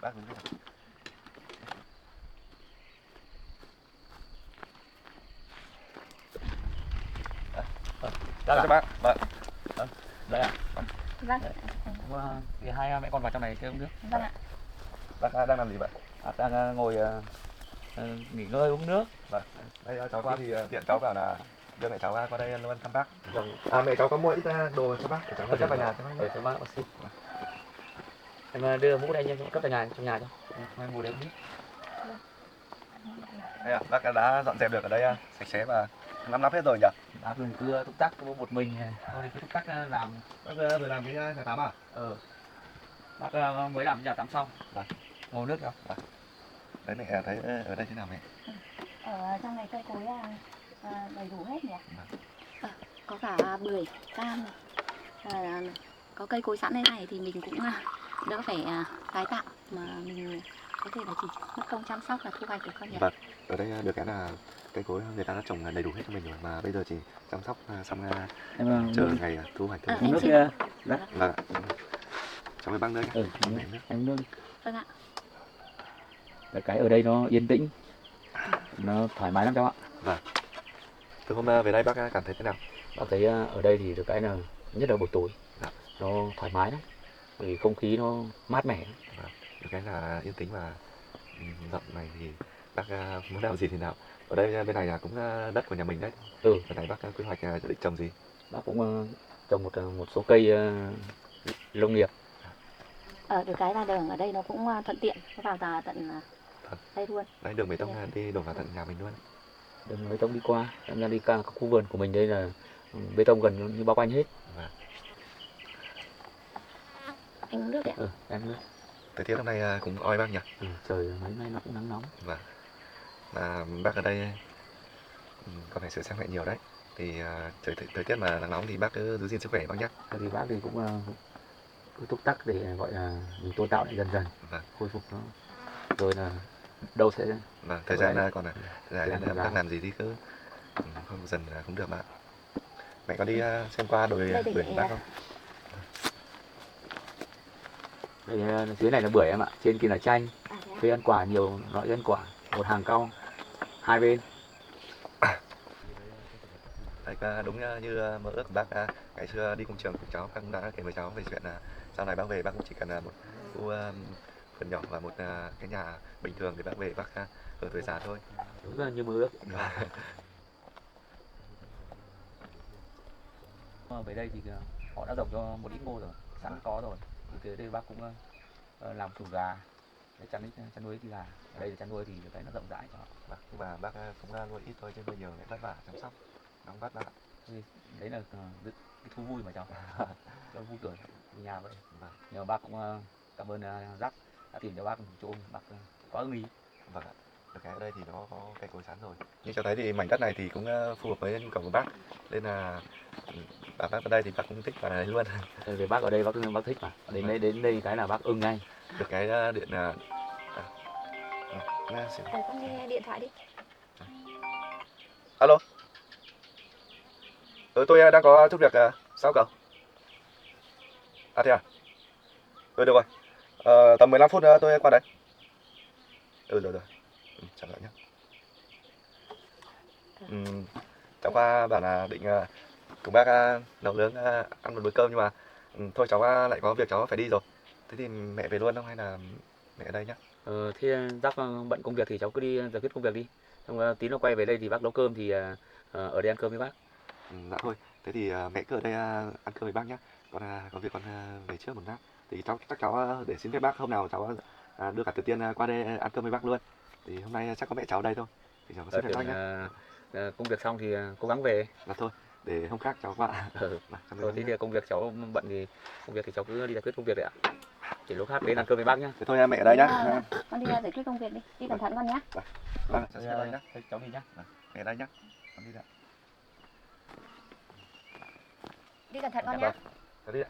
bác đứng đây. Đó là Chào bác. Vâng. đây ạ. Vâng, Thì hai mẹ con vào trong này chơi uống nước. vâng ạ. Bác đang làm gì vậy? Bác đang ngồi nghỉ ngơi uống nước. Vâng. Đây cháu qua thì tiện cháu bảo là đưa mẹ cháu qua đây luôn thăm bác. À, mẹ cháu có mua ít đồ cho bác để cháu cất vào nhà cho bác. Cho bác xin. Em đưa mũ đây nha, cất vào nhà trong nhà cho. Em ngồi đấy uống nước. Đây ạ, bác đã dọn dẹp được ở đây sạch sẽ và ngăn nắp hết rồi nhỉ? Bác mình cứ túc tắc một mình thôi, cứ túc tắc làm. Bác vừa làm cái nhà tắm à? Bác mới làm nhà tắm xong. Vâng. Ngồi nước đâu. Đấy mẹ thấy ở đây thế nào mẹ? Ở trong này cây cối đầy đủ hết nhỉ? Có cả bưởi, cam này. Có cây cối sẵn đây này thì mình cũng đỡ phải tái tạo, mà mình có thể là chỉ mất công chăm sóc là thu hoạch được con nhỉ. Vâng, ở đây được cái là cây cối người ta đã trồng đầy đủ hết cho mình rồi, mà bây giờ chỉ chăm sóc xong Em chờ ngày thu hoạch thôi. em nước xin. kia. Đấy. Vâng. Cháu với bác nữa nhé. Em nước. Vâng ạ. Cái ở đây nó yên tĩnh, nó thoải mái lắm cháu ạ. Từ hôm về đây bác cảm thấy thế nào? Bác thấy ở đây thì được cái là nhất là buổi tối Dạ. nó thoải mái lắm, vì không khí nó mát mẻ. Được cái là yên tĩnh và rộng này thì bác muốn làm gì thì nào. Ở đây bên này là cũng đất của nhà mình đấy. Ở này bác quy hoạch định trồng gì? Bác cũng trồng một số cây nông nghiệp. Được cái là đường ở đây nó cũng thuận tiện, nó vào ra tận đây luôn. Đấy, đường bê tông đi đổ vào tận nhà mình luôn. Đường bê tông đi qua, em ra đi cả khu vườn của mình đây là bê tông gần như bao quanh hết. Anh uống nước đấy ạ. Em nước. Thời tiết hôm nay cũng oi bác nhỉ? Trời mấy nay nó cũng nắng nóng. Mà bác ở đây còn phải sửa sang lại nhiều đấy. Thì thời tiết mà nắng nóng thì bác cứ giữ gìn sức khỏe bác nhé. Thì bác thì cũng cứ túc tắc để gọi là mình tôn tạo lại dần dần, khôi phục nó, rồi là đâu sẽ. Thời gian còn dài nên bác làm gì thì cứ không dần cũng được bạn. Mẹ có đi xem qua đồi bưởi của bác không? Đây, dưới này là bưởi em ạ, trên kia là chanh, cây ăn quả, nhiều loại cây ăn quả, một hàng cong hai bên. Đấy, đúng như mơ ước của bác ngày xưa đi cùng trường cùng cháu, bác cũng đã kể với cháu về chuyện là sau này bác về bác cũng chỉ cần một khu vườn nhỏ và một cái nhà bình thường để bác về bác ở tuổi già thôi. Đúng là như mơ ước. Về đây thì họ đã trồng cho một ít ngô rồi, sẵn có rồi. Thì từ đây bác cũng làm chuồng gà để chăn nuôi thì gà. Ở đây thì chăn nuôi thì cái nó rộng rãi cho họ. Nhưng mà bác cũng nuôi ít thôi chứ nuôi nhiều lại vất vả chăm sóc, nóng vất bác ạ. Đấy là cái thú vui mà cháu. Nó vui cười nhà vậy. Nhưng mà bác cũng cảm ơn Giác đã tìm cho bác một chỗ bác quá ưng ý. Vâng ạ. Được cái ở đây thì nó có cây cối sẵn rồi. Như cho thấy thì mảnh đất này thì cũng phù hợp với nhu cầu của bác. Nên là bác ở đây thì bác cũng thích vào đây luôn. Về bác ở đây bác thích mà. Đến đây cái là bác ưng ngay. Được cái điện Con nghe điện thoại đi. Alo. Tôi đang có chút việc. Sao cậu? À thế à? Được rồi. Tầm 15 phút nữa tôi qua đấy. Rồi. Chào bạn nhé. Cháu qua bảo là định cùng bác nấu nướng ăn một bữa cơm, nhưng mà thôi cháu lại có việc cháu phải đi rồi. Thế thì mẹ về luôn không hay là mẹ ở đây nhá? Thế Giác bận công việc thì cháu cứ đi giải quyết công việc đi. Xong tí nó quay về đây thì bác nấu cơm thì ở đây ăn cơm với bác. Dạ thôi, thế thì mẹ cứ ở đây ăn cơm với bác nhá. Con có việc con về trước một lát. Thì chắc cháu để xin phép bác hôm nào cháu đưa cả Tử Tiên qua đây ăn cơm với bác luôn. Thì hôm nay chắc có mẹ cháu ở đây thôi. Thì cháu có xin phép bác nhá. Công việc xong thì cố gắng về. Dạ thôi, để hôm khác cháu qua. Thôi thế thì công việc cháu bận thì công việc thì cháu cứ đi giải quyết công việc đấy ạ. Chỉ lúc khác đến ăn cơm với bác nhá. Thế thôi mẹ ở đây nhá. Con đi giải quyết công việc đi, đi cẩn thận con nhé. Vâng, cháu xin đây nhá. Cháu đi nhá. Mẹ ở đây nhá. Con đi ạ. Đi cẩn thận con nhé. Cháu đi ạ.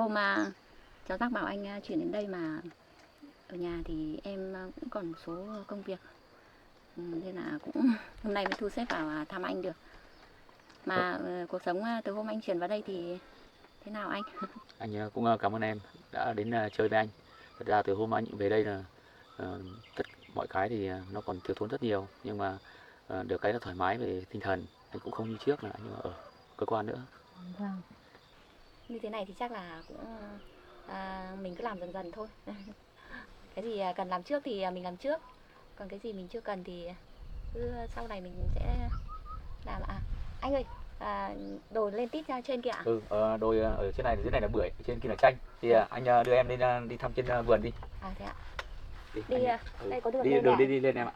hôm cháu Giác bảo anh chuyển đến đây mà ở nhà thì em cũng còn một số công việc, nên là cũng hôm nay mới thu xếp vào thăm anh được. Mà cuộc sống từ hôm anh chuyển vào đây thì thế nào anh? Anh cũng cảm ơn em đã đến chơi với anh. Thật ra từ hôm anh về đây là tất mọi cái thì nó còn thiếu thốn rất nhiều, nhưng mà được cái là thoải mái về tinh thần. Anh cũng không như trước là anh ở cơ quan nữa. Vâng. Như thế này thì chắc là cũng mình cứ làm dần dần thôi. Cái gì cần làm trước thì mình làm trước, còn cái gì mình chưa cần thì cứ sau này mình sẽ làm. Anh ơi, đồ lên tít ra trên kìa ạ. Đồi ở trên này, dưới này là bưởi, trên kia là chanh. Thì anh đưa em lên đi thăm trên vườn đi. Thế ạ. Đi, Đây có đường đi, lên đường nè. đi lên em ạ.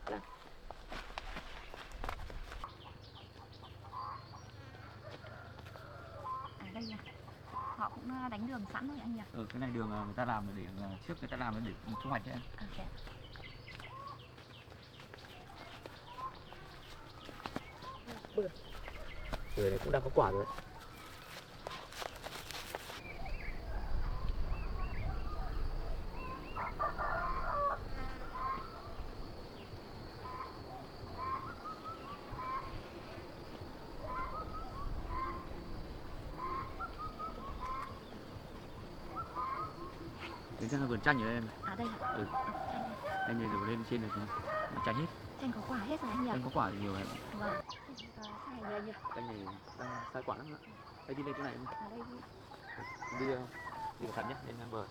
Đây này, họ cũng đánh đường sẵn rồi anh nhỉ? Cái này đường người ta làm để trước người ta làm để thu hoạch đấy. Thế ạ. Bưởi này cũng đang có quả rồi. Đấy là vườn chanh ở đây em. Đây ạ. Anh nhìn đổ lên trên này chanh hết. Chanh có quả hết rồi anh nhỉ? Chanh có quả thì nhiều em. Vâng. Sai nhiều nhỉ? Chanh này đang sai quả lắm ạ. Đây đi lên chỗ này em. Đây đi. Đi cẩn thận nhé, lên ngang bờ.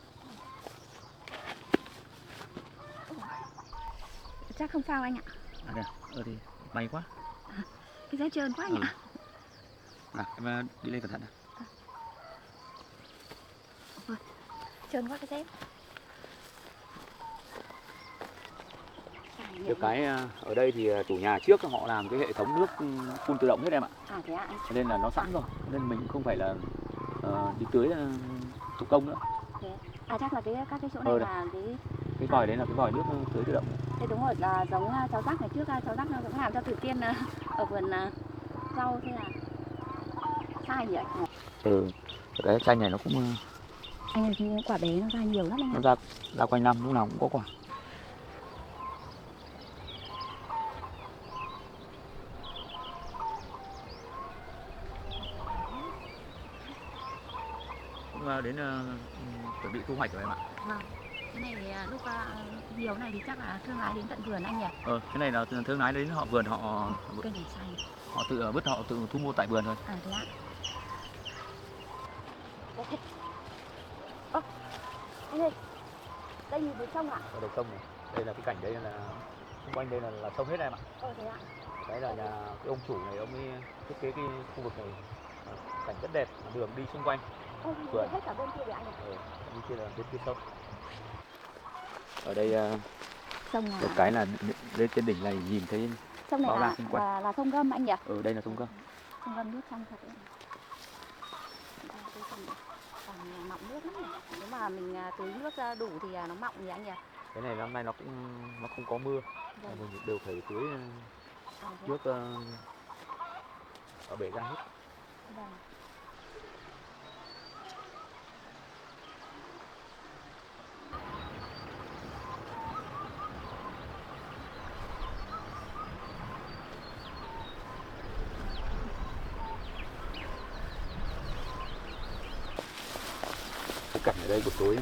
Chắc không sao anh ạ. Đây, thì may quá. Cái dép trơn quá anh ạ. Em đi lên cẩn thận nào. Trơn quá cái dép. Được cái ở đây thì chủ nhà trước họ làm cái hệ thống nước phun tự động hết em ạ. Thế ạ anh. Cho nên là nó sẵn rồi, nên mình cũng không phải là đi tưới thủ công nữa. Chắc là các cái chỗ này là cái vòi đấy là cái vòi nước tưới tự động. Thế đúng rồi, là giống cháu Giác ngày trước cháu Giác nó cũng làm cho Thủy Tiên ở vườn rau, thế là sai nhỉ? Cái chanh này nó cũng Anh ơi, cái quả bé nó ra nhiều lắm anh ạ. nó ra quanh năm, lúc nào cũng có quả. Cũng đến chuẩn bị thu hoạch rồi em ạ. Vâng. Cái này lúc nhiều này thì chắc là thương lái đến tận vườn anh nhỉ? Cái này là thương lái đến họ vườn họ Cây này xanh. Họ tự thu mua tại vườn thôi. Thế ạ. Anh ơi, đây nhìn thấy sông ạ? Ở đây sông này, đây là cái cảnh đây là xung quanh đây là sông hết em ạ. Thế ạ. Đấy là nhà cái ông chủ này, ông ấy thiết kế cái khu vực này cảnh rất đẹp, đường đi xung quanh. Vườn hết cả bên kia để anh ạ. Bên kia là bên kia sông. Ở đây Sông được cái là lên trên đỉnh này nhìn thấy sông này là sông Gâm anh nhỉ? Đây là sông Gâm. Sông Gâm nước trong thật đấy. Còn mọng nước lắm này. Nếu mà mình tưới nước đủ thì nó mọng gì anh nhỉ? Cái này năm nay nó không có mưa, mình đều phải tưới nước ở bể ra hết. Cái cảnh ở đây buổi tối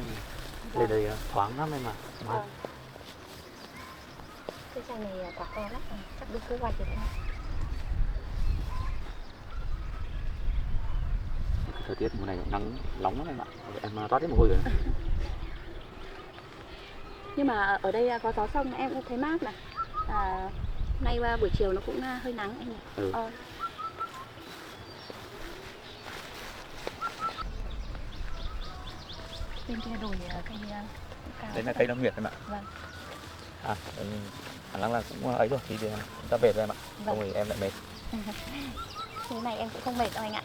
lên đây thoáng lắm em ạ. Cái chanh này quả to lắm, chắc được kế hoạch được thôi. Thời tiết mùa này nắng nóng lắm em ạ. Em toát hết mồ hôi rồi. Nhưng mà ở đây có gió sông em cũng thấy mát này. Nay buổi chiều nó cũng hơi nắng anh nhỉ? Bên kia đồi cây cao. Đấy là cây lâm nghiệp em ạ. Vâng. Khả năng là cũng ấy rồi thì chúng ta về rồi em ạ. Không thì em lại mệt. Thế này em cũng không mệt đâu anh ạ.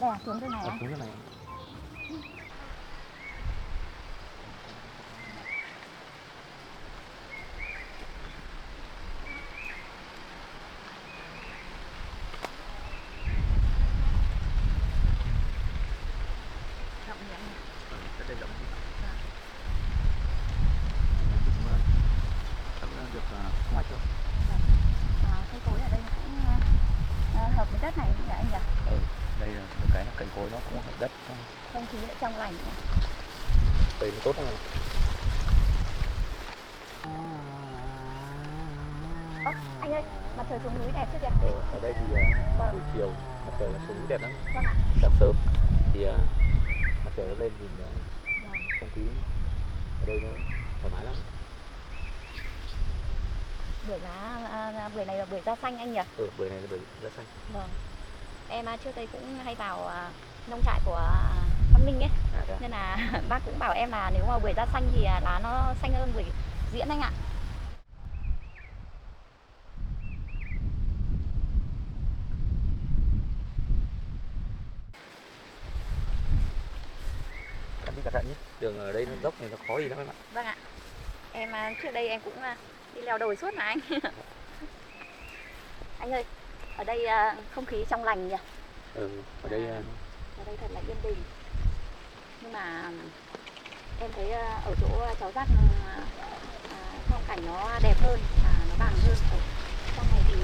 Đây xuống cái này. Xuống cái này. trong lành. Đây nó tốt hơn. Anh ơi, mặt trời xuống núi đẹp chứ kìa. Ở đây thì buổi chiều mặt trời nó xuống núi đẹp lắm. Vâng ạ. Sáng sớm thì mặt trời nó lên thì không khí ở đây nó thoải mái lắm. Bưởi này là bưởi da xanh anh nhỉ? Bưởi này là bưởi da xanh. Vâng. Em trước đây cũng hay vào nông trại của Văn Minh ấy. Nên là bác cũng bảo em là nếu mà bưởi da xanh thì lá nó xanh hơn bưởi diễn anh ạ. Cẩn thận nhé, đường ở đây nó dốc này nó khó đi lắm em ạ. Vâng ạ. Em trước đây em cũng đi leo đồi suốt mà anh. Anh ơi, ở đây không khí trong lành nhỉ? Ở đây Ở đây thật là yên bình. Nhưng mà em thấy ở chỗ cháu Giác phong cảnh nó đẹp hơn và nó bằng hơn. Ở trong này thì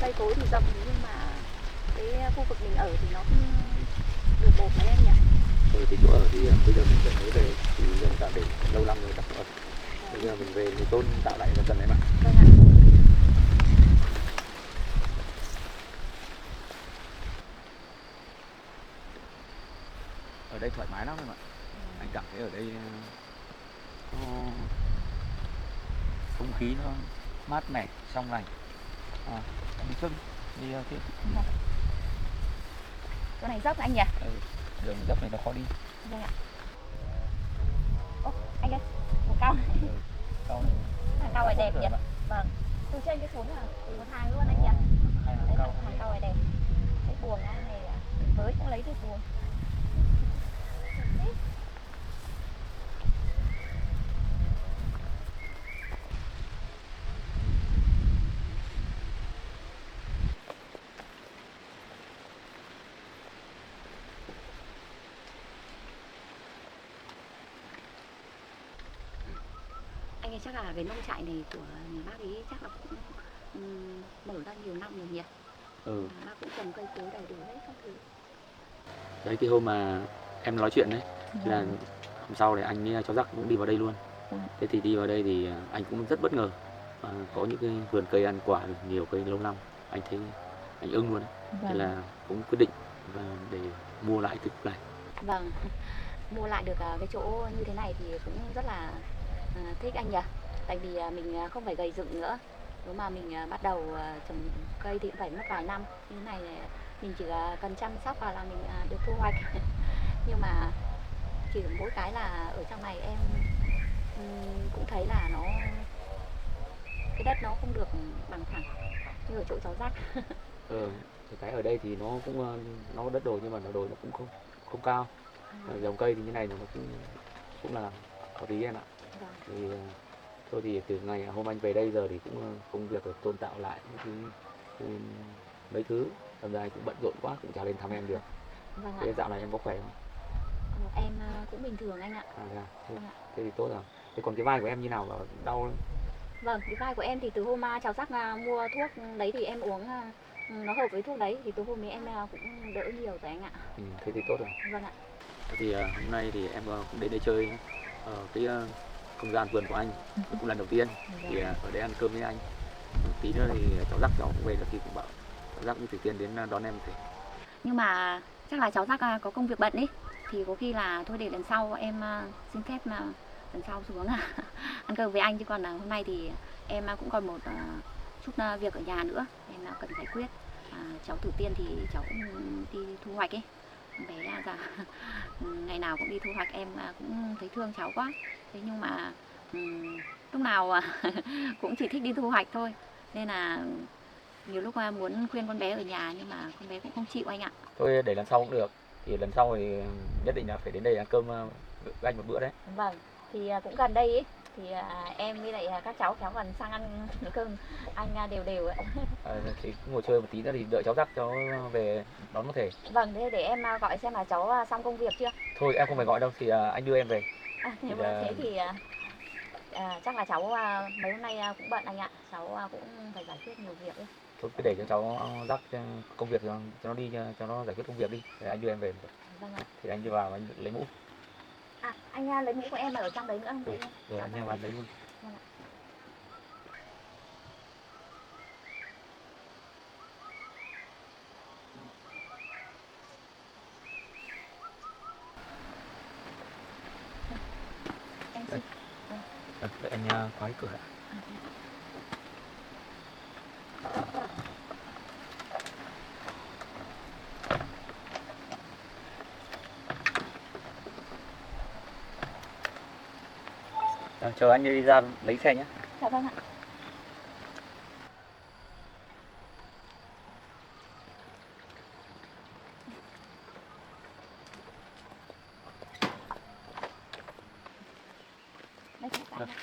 cây cối thì rộng nhưng mà cái khu vực mình ở thì nó không được đẹp mấy em nhỉ? thì chỗ ở thì bây giờ mình phải mới về thì dân tạo để lâu năm rồi đặt ở. Bây giờ mình về thì tôn tạo lại dần dần đấy mà. Vâng ạ. Ở đây thoải mái lắm em ạ. Anh cảm thấy ở đây nó không khí nó mát mẻ, trong lành. Đi trước đi tiếp. Chỗ này dốc anh nhỉ? Đường dốc này nó khó đi. Vâng ạ. Ô, anh ơi, một cau. Cau này. Hàng cau này đẹp nhỉ? Vâng. Từ trên cái xuống là một hàng luôn anh nhỉ? Đấy, hàng cau này đẹp. Cái buồng này với cũng lấy được buồng. Anh ấy chắc là cái nông trại này của nhà bác ấy chắc là cũng mở ra nhiều năm rồi nhỉ? Bác cũng trồng cây cối đầy đủ hết các thứ. Đấy cái hôm mà em nói chuyện đấy là hôm sau thì anh với cháu Giác cũng đi vào đây luôn. Thế thì đi vào đây thì anh cũng rất bất ngờ. Có những cái vườn cây ăn quả nhiều cây lâu năm, anh thấy anh ưng luôn đấy. Thế là cũng quyết định để mua lại cái cục này. Vâng, mua lại được cái chỗ như thế này thì cũng rất là thích anh nhỉ. Tại vì mình không phải gầy dựng nữa. Nếu mà mình bắt đầu trồng cây thì cũng phải mất vài năm. Như thế này mình chỉ cần chăm sóc và là mình được thu hoạch. Nhưng mà chỉ mỗi cái là ở trong này em cũng thấy là cái đất nó không được bằng phẳng như ở chỗ cháu Giác. Cái ở đây thì nó cũng nó đất đồi nhưng mà nó đồi nó cũng không cao. Dòng cây thì như này nó cũng là có tí em ạ. Thì thôi thì từ ngày hôm anh về đây giờ thì cũng công việc được tôn tạo lại mấy thứ, hôm nay cũng bận rộn quá cũng chả lên thăm em được. Vâng Thế dạo này em có khỏe không? Em cũng bình thường anh ạ. Thế thì tốt rồi. Thế còn cái vai của em như nào, đau không? Vâng, cái vai của em thì từ hôm cháu Giác mua thuốc đấy thì em uống nó hợp với thuốc đấy thì từ hôm ấy em cũng đỡ nhiều rồi anh ạ. Thế thì tốt rồi. Vâng ạ. Thì hôm nay thì em cũng đến đây chơi ở cái không gian vườn của anh, cũng lần đầu tiên thì ở đây ăn cơm với anh. Tí nữa thì cháu Giác cháu cũng về thì cũng bảo cháu Giác cũng Thủy Tiên đến đón em thể. Nhưng mà chắc là cháu Giác có công việc bận ý, thì có khi là thôi để lần sau em xin phép lần sau xuống ăn cơm với anh, chứ còn hôm nay thì em cũng còn một chút việc ở nhà nữa em cần giải quyết. Cháu Thủy Tiên thì cháu cũng đi thu hoạch ấy, bé già ngày nào cũng đi thu hoạch, em cũng thấy thương cháu quá. Thế nhưng mà lúc nào cũng chỉ thích đi thu hoạch thôi, nên là nhiều lúc muốn khuyên con bé ở nhà nhưng mà con bé cũng không chịu anh ạ. Thôi để lần sau cũng được, thì lần sau thì nhất định là phải đến đây ăn cơm với anh một bữa đấy. Vâng, thì cũng gần đây ấy, thì em với lại các cháu còn sang ăn cơm anh đều đều ạ. Thì cũng ngồi chơi một tí nữa thì đợi cháu Giác cháu về đón có thể. Vâng, thế để em gọi xem là cháu xong công việc chưa. Thôi em không phải gọi đâu, thì anh đưa em về. Nếu mà thế thì chắc là cháu mấy hôm nay cũng bận anh ạ, cháu cũng phải giải quyết nhiều việc ấy. Thôi cứ để cho cháu dắt công việc cho nó đi, cho nó giải quyết công việc đi, để anh đưa em về. Vâng ạ. Thì anh đi vào anh lấy mũ. À, anh lấy mũ của em ở trong đấy nữa không? Ừ, rồi anh em vào lấy luôn. Vâng ạ. Em xin. Để anh khóa cái cửa lại. Chờ anh đi ra lấy xe nhé. Dạ vâng ạ. Đây cho anh ạ.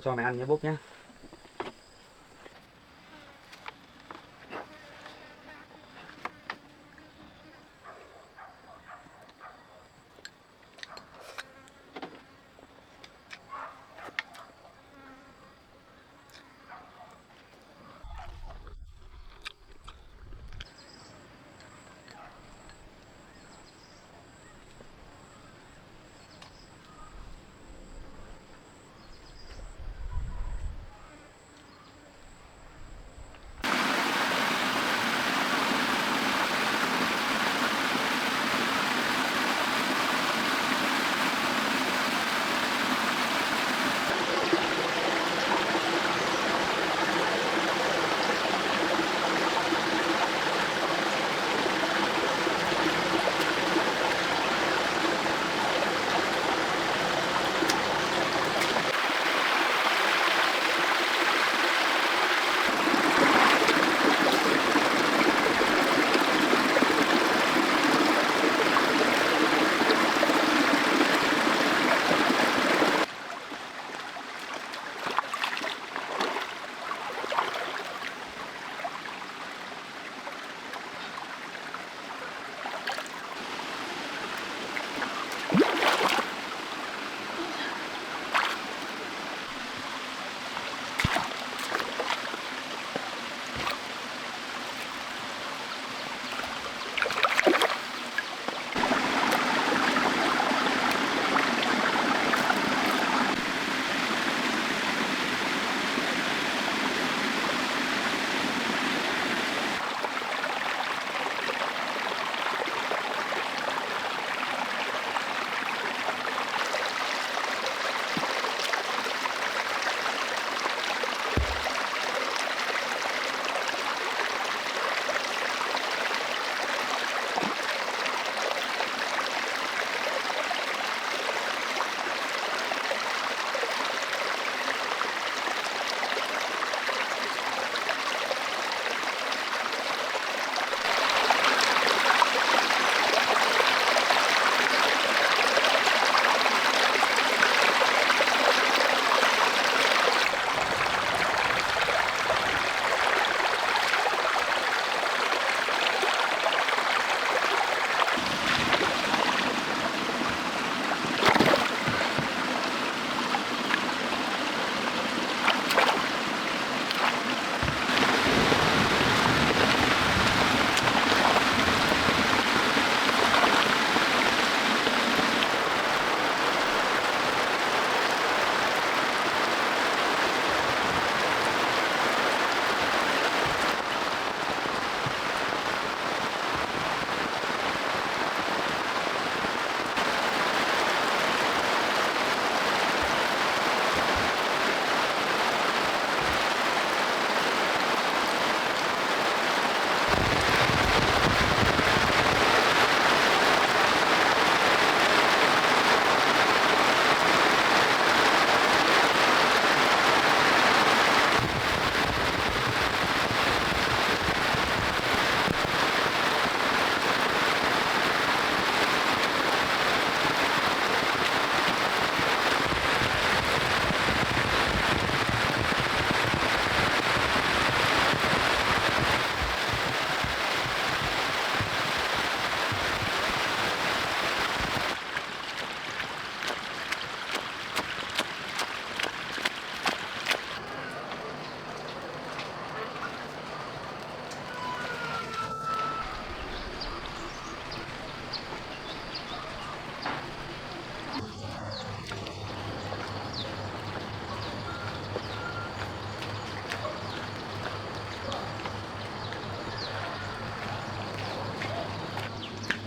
Cho mày ăn nhé Bốp nhá.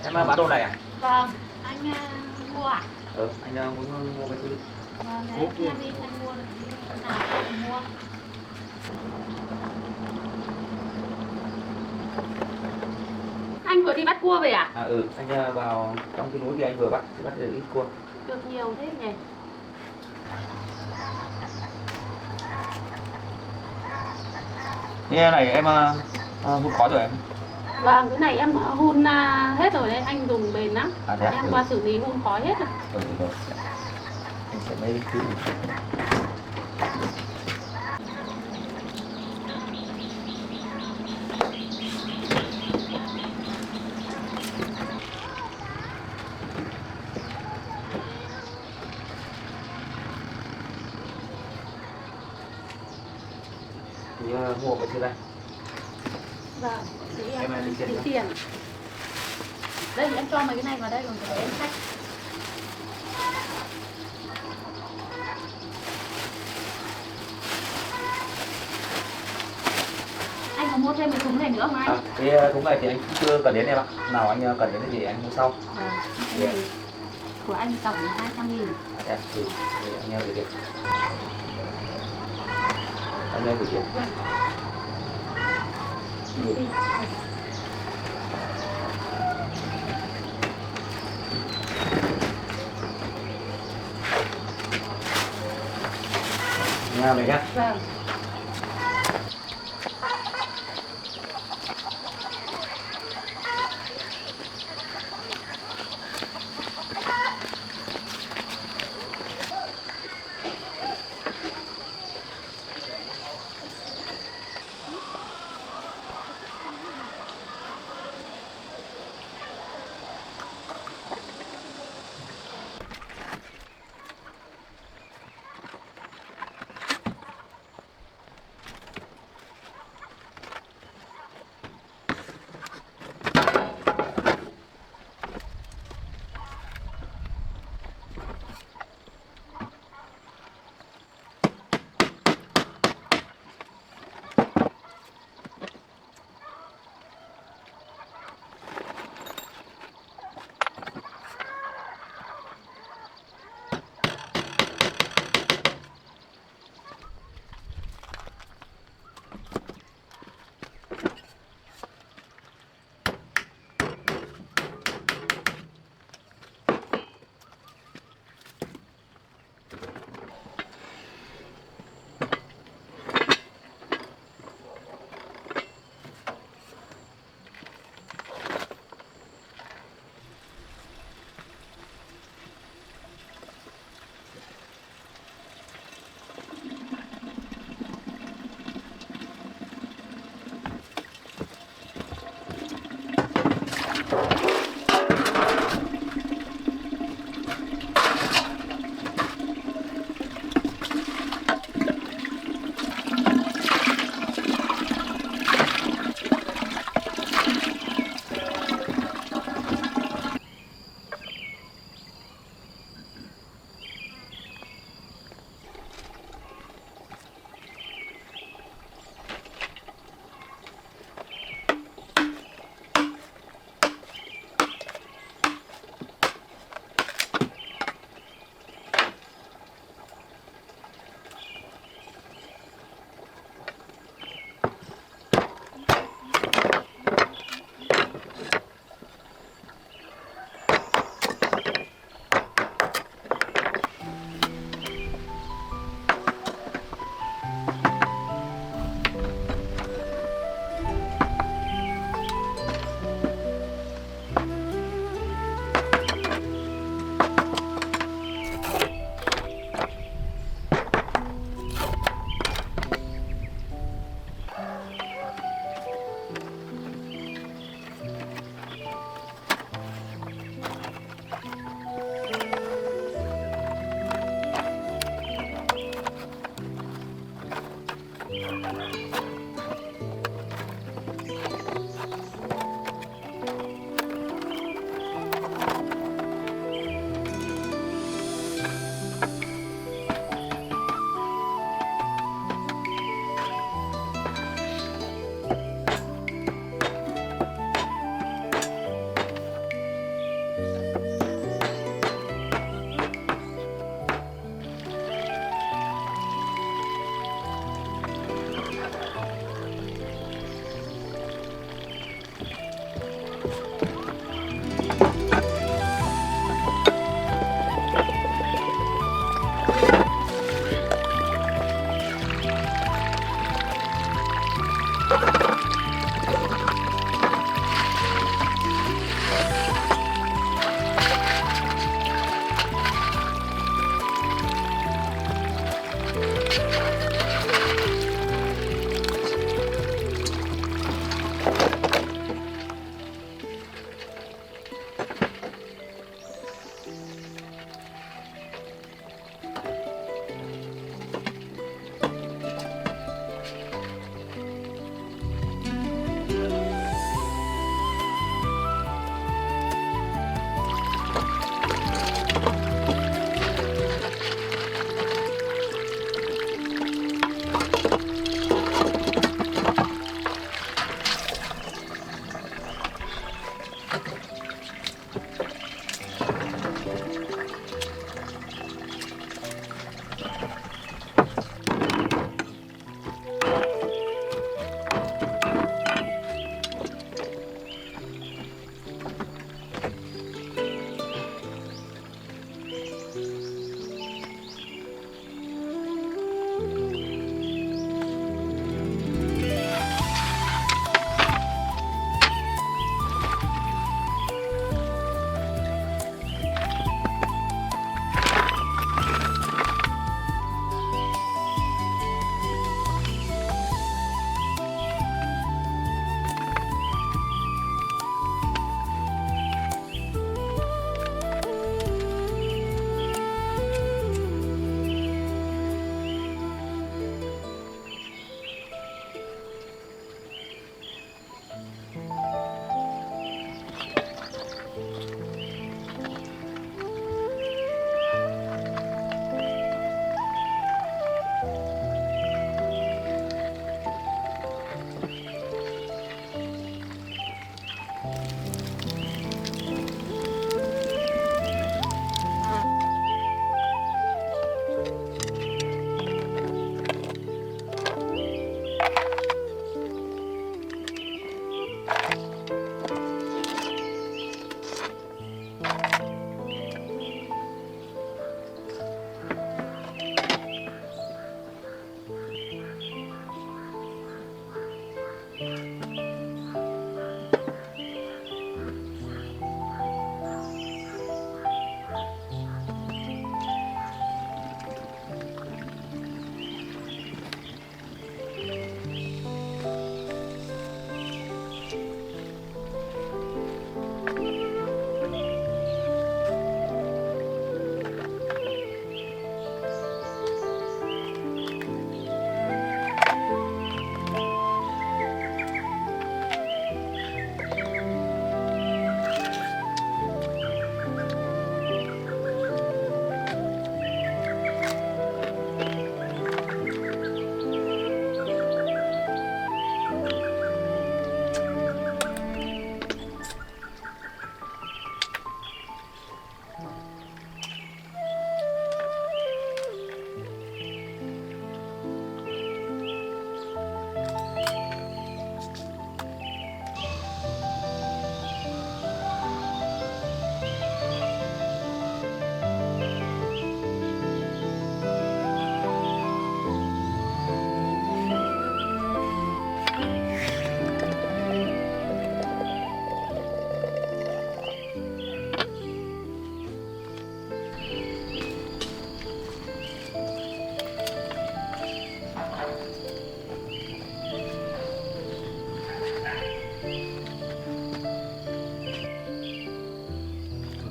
Em bán đồ này à? Vâng, anh mua ạ? Anh muốn mua cái thứ. Vâng, thế em đi em mua được nào em mua. Anh vừa đi bắt cua về à? Anh vào trong cái núi kia anh vừa bắt được ít cua. Được nhiều thế nhỉ? Cái này em hút khói rồi em. Vâng, cái này em hun hết rồi đấy, anh dùng bền lắm. À thế à? Em qua xử lý hun khói hết rồi. Rồi. Anh sẽ lấy thứ. Thì mua cái chưa đây? Vâng, thì Em em tính tiền tính nhá. tiền. Đây thì em cho mấy cái này vào đây còn cái đấy em xách. Anh có mua thêm cái thúng này nữa không anh? À, cái thúng này thì anh cũng chưa cần đến em ạ. Nào anh cần đến thì anh mua sau. Vâng, cái này của anh tổng là 200.000. À, thế à? Thì anh em gửi tiền. Anh em gửi tiền. Nghe này nhá. Vâng.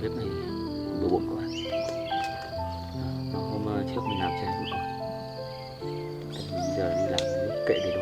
Bếp này bừa bộn các bạn. Hôm trước mình làm chén không còn. Mình giờ đi làm cái kệ để đồ.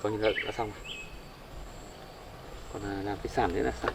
coi như đã xong rồi. Còn làm cái sàn nữa là xong.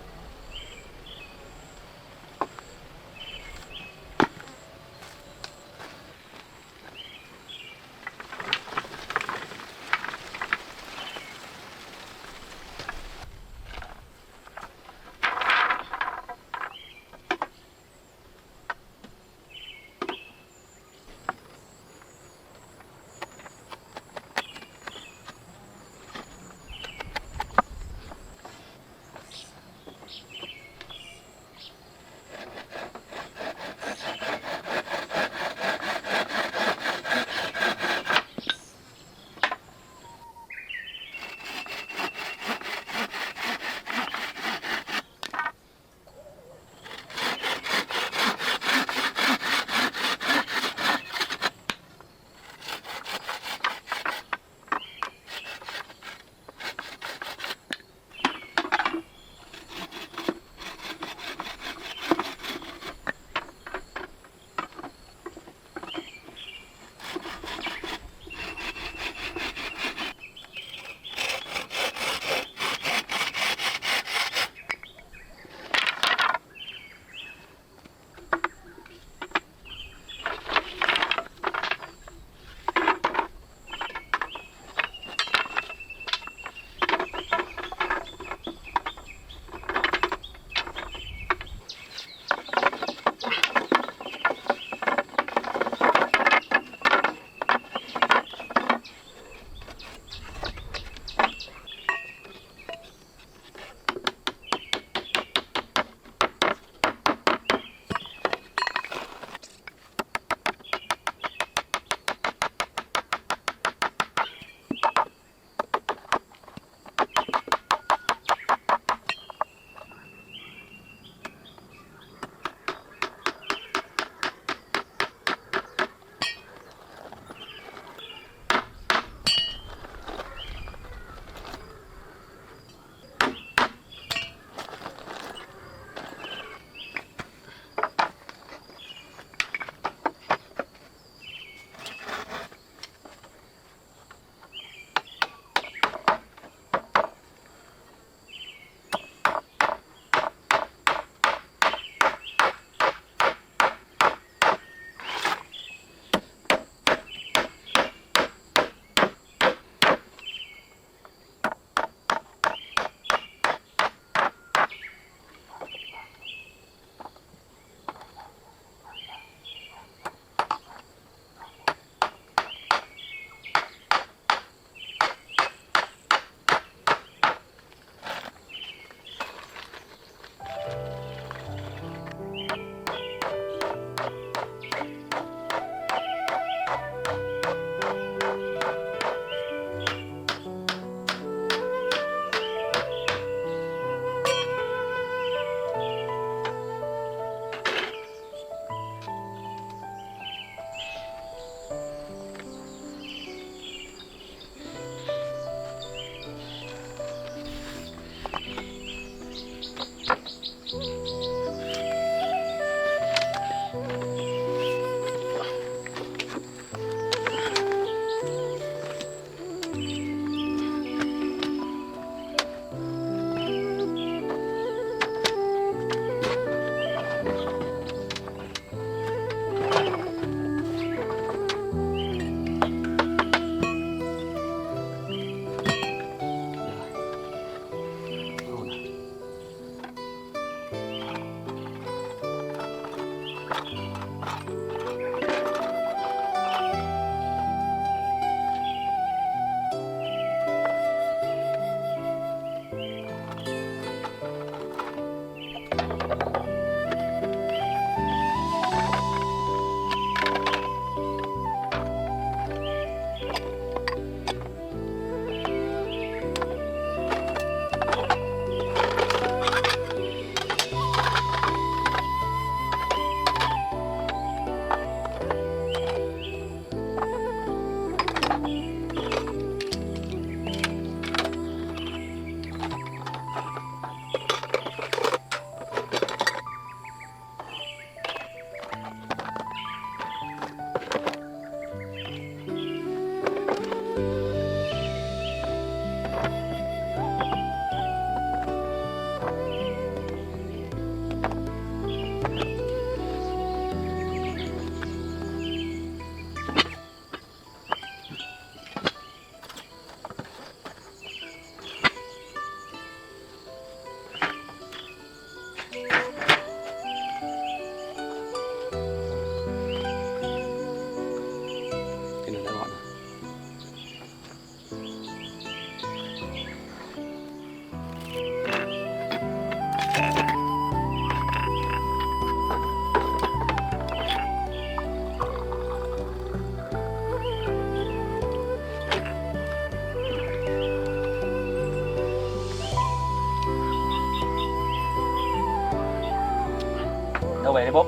Đâu về đây bốp.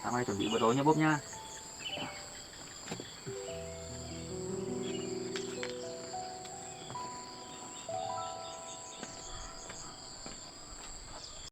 Tao chuẩn bị bữa tối nha bốp nha.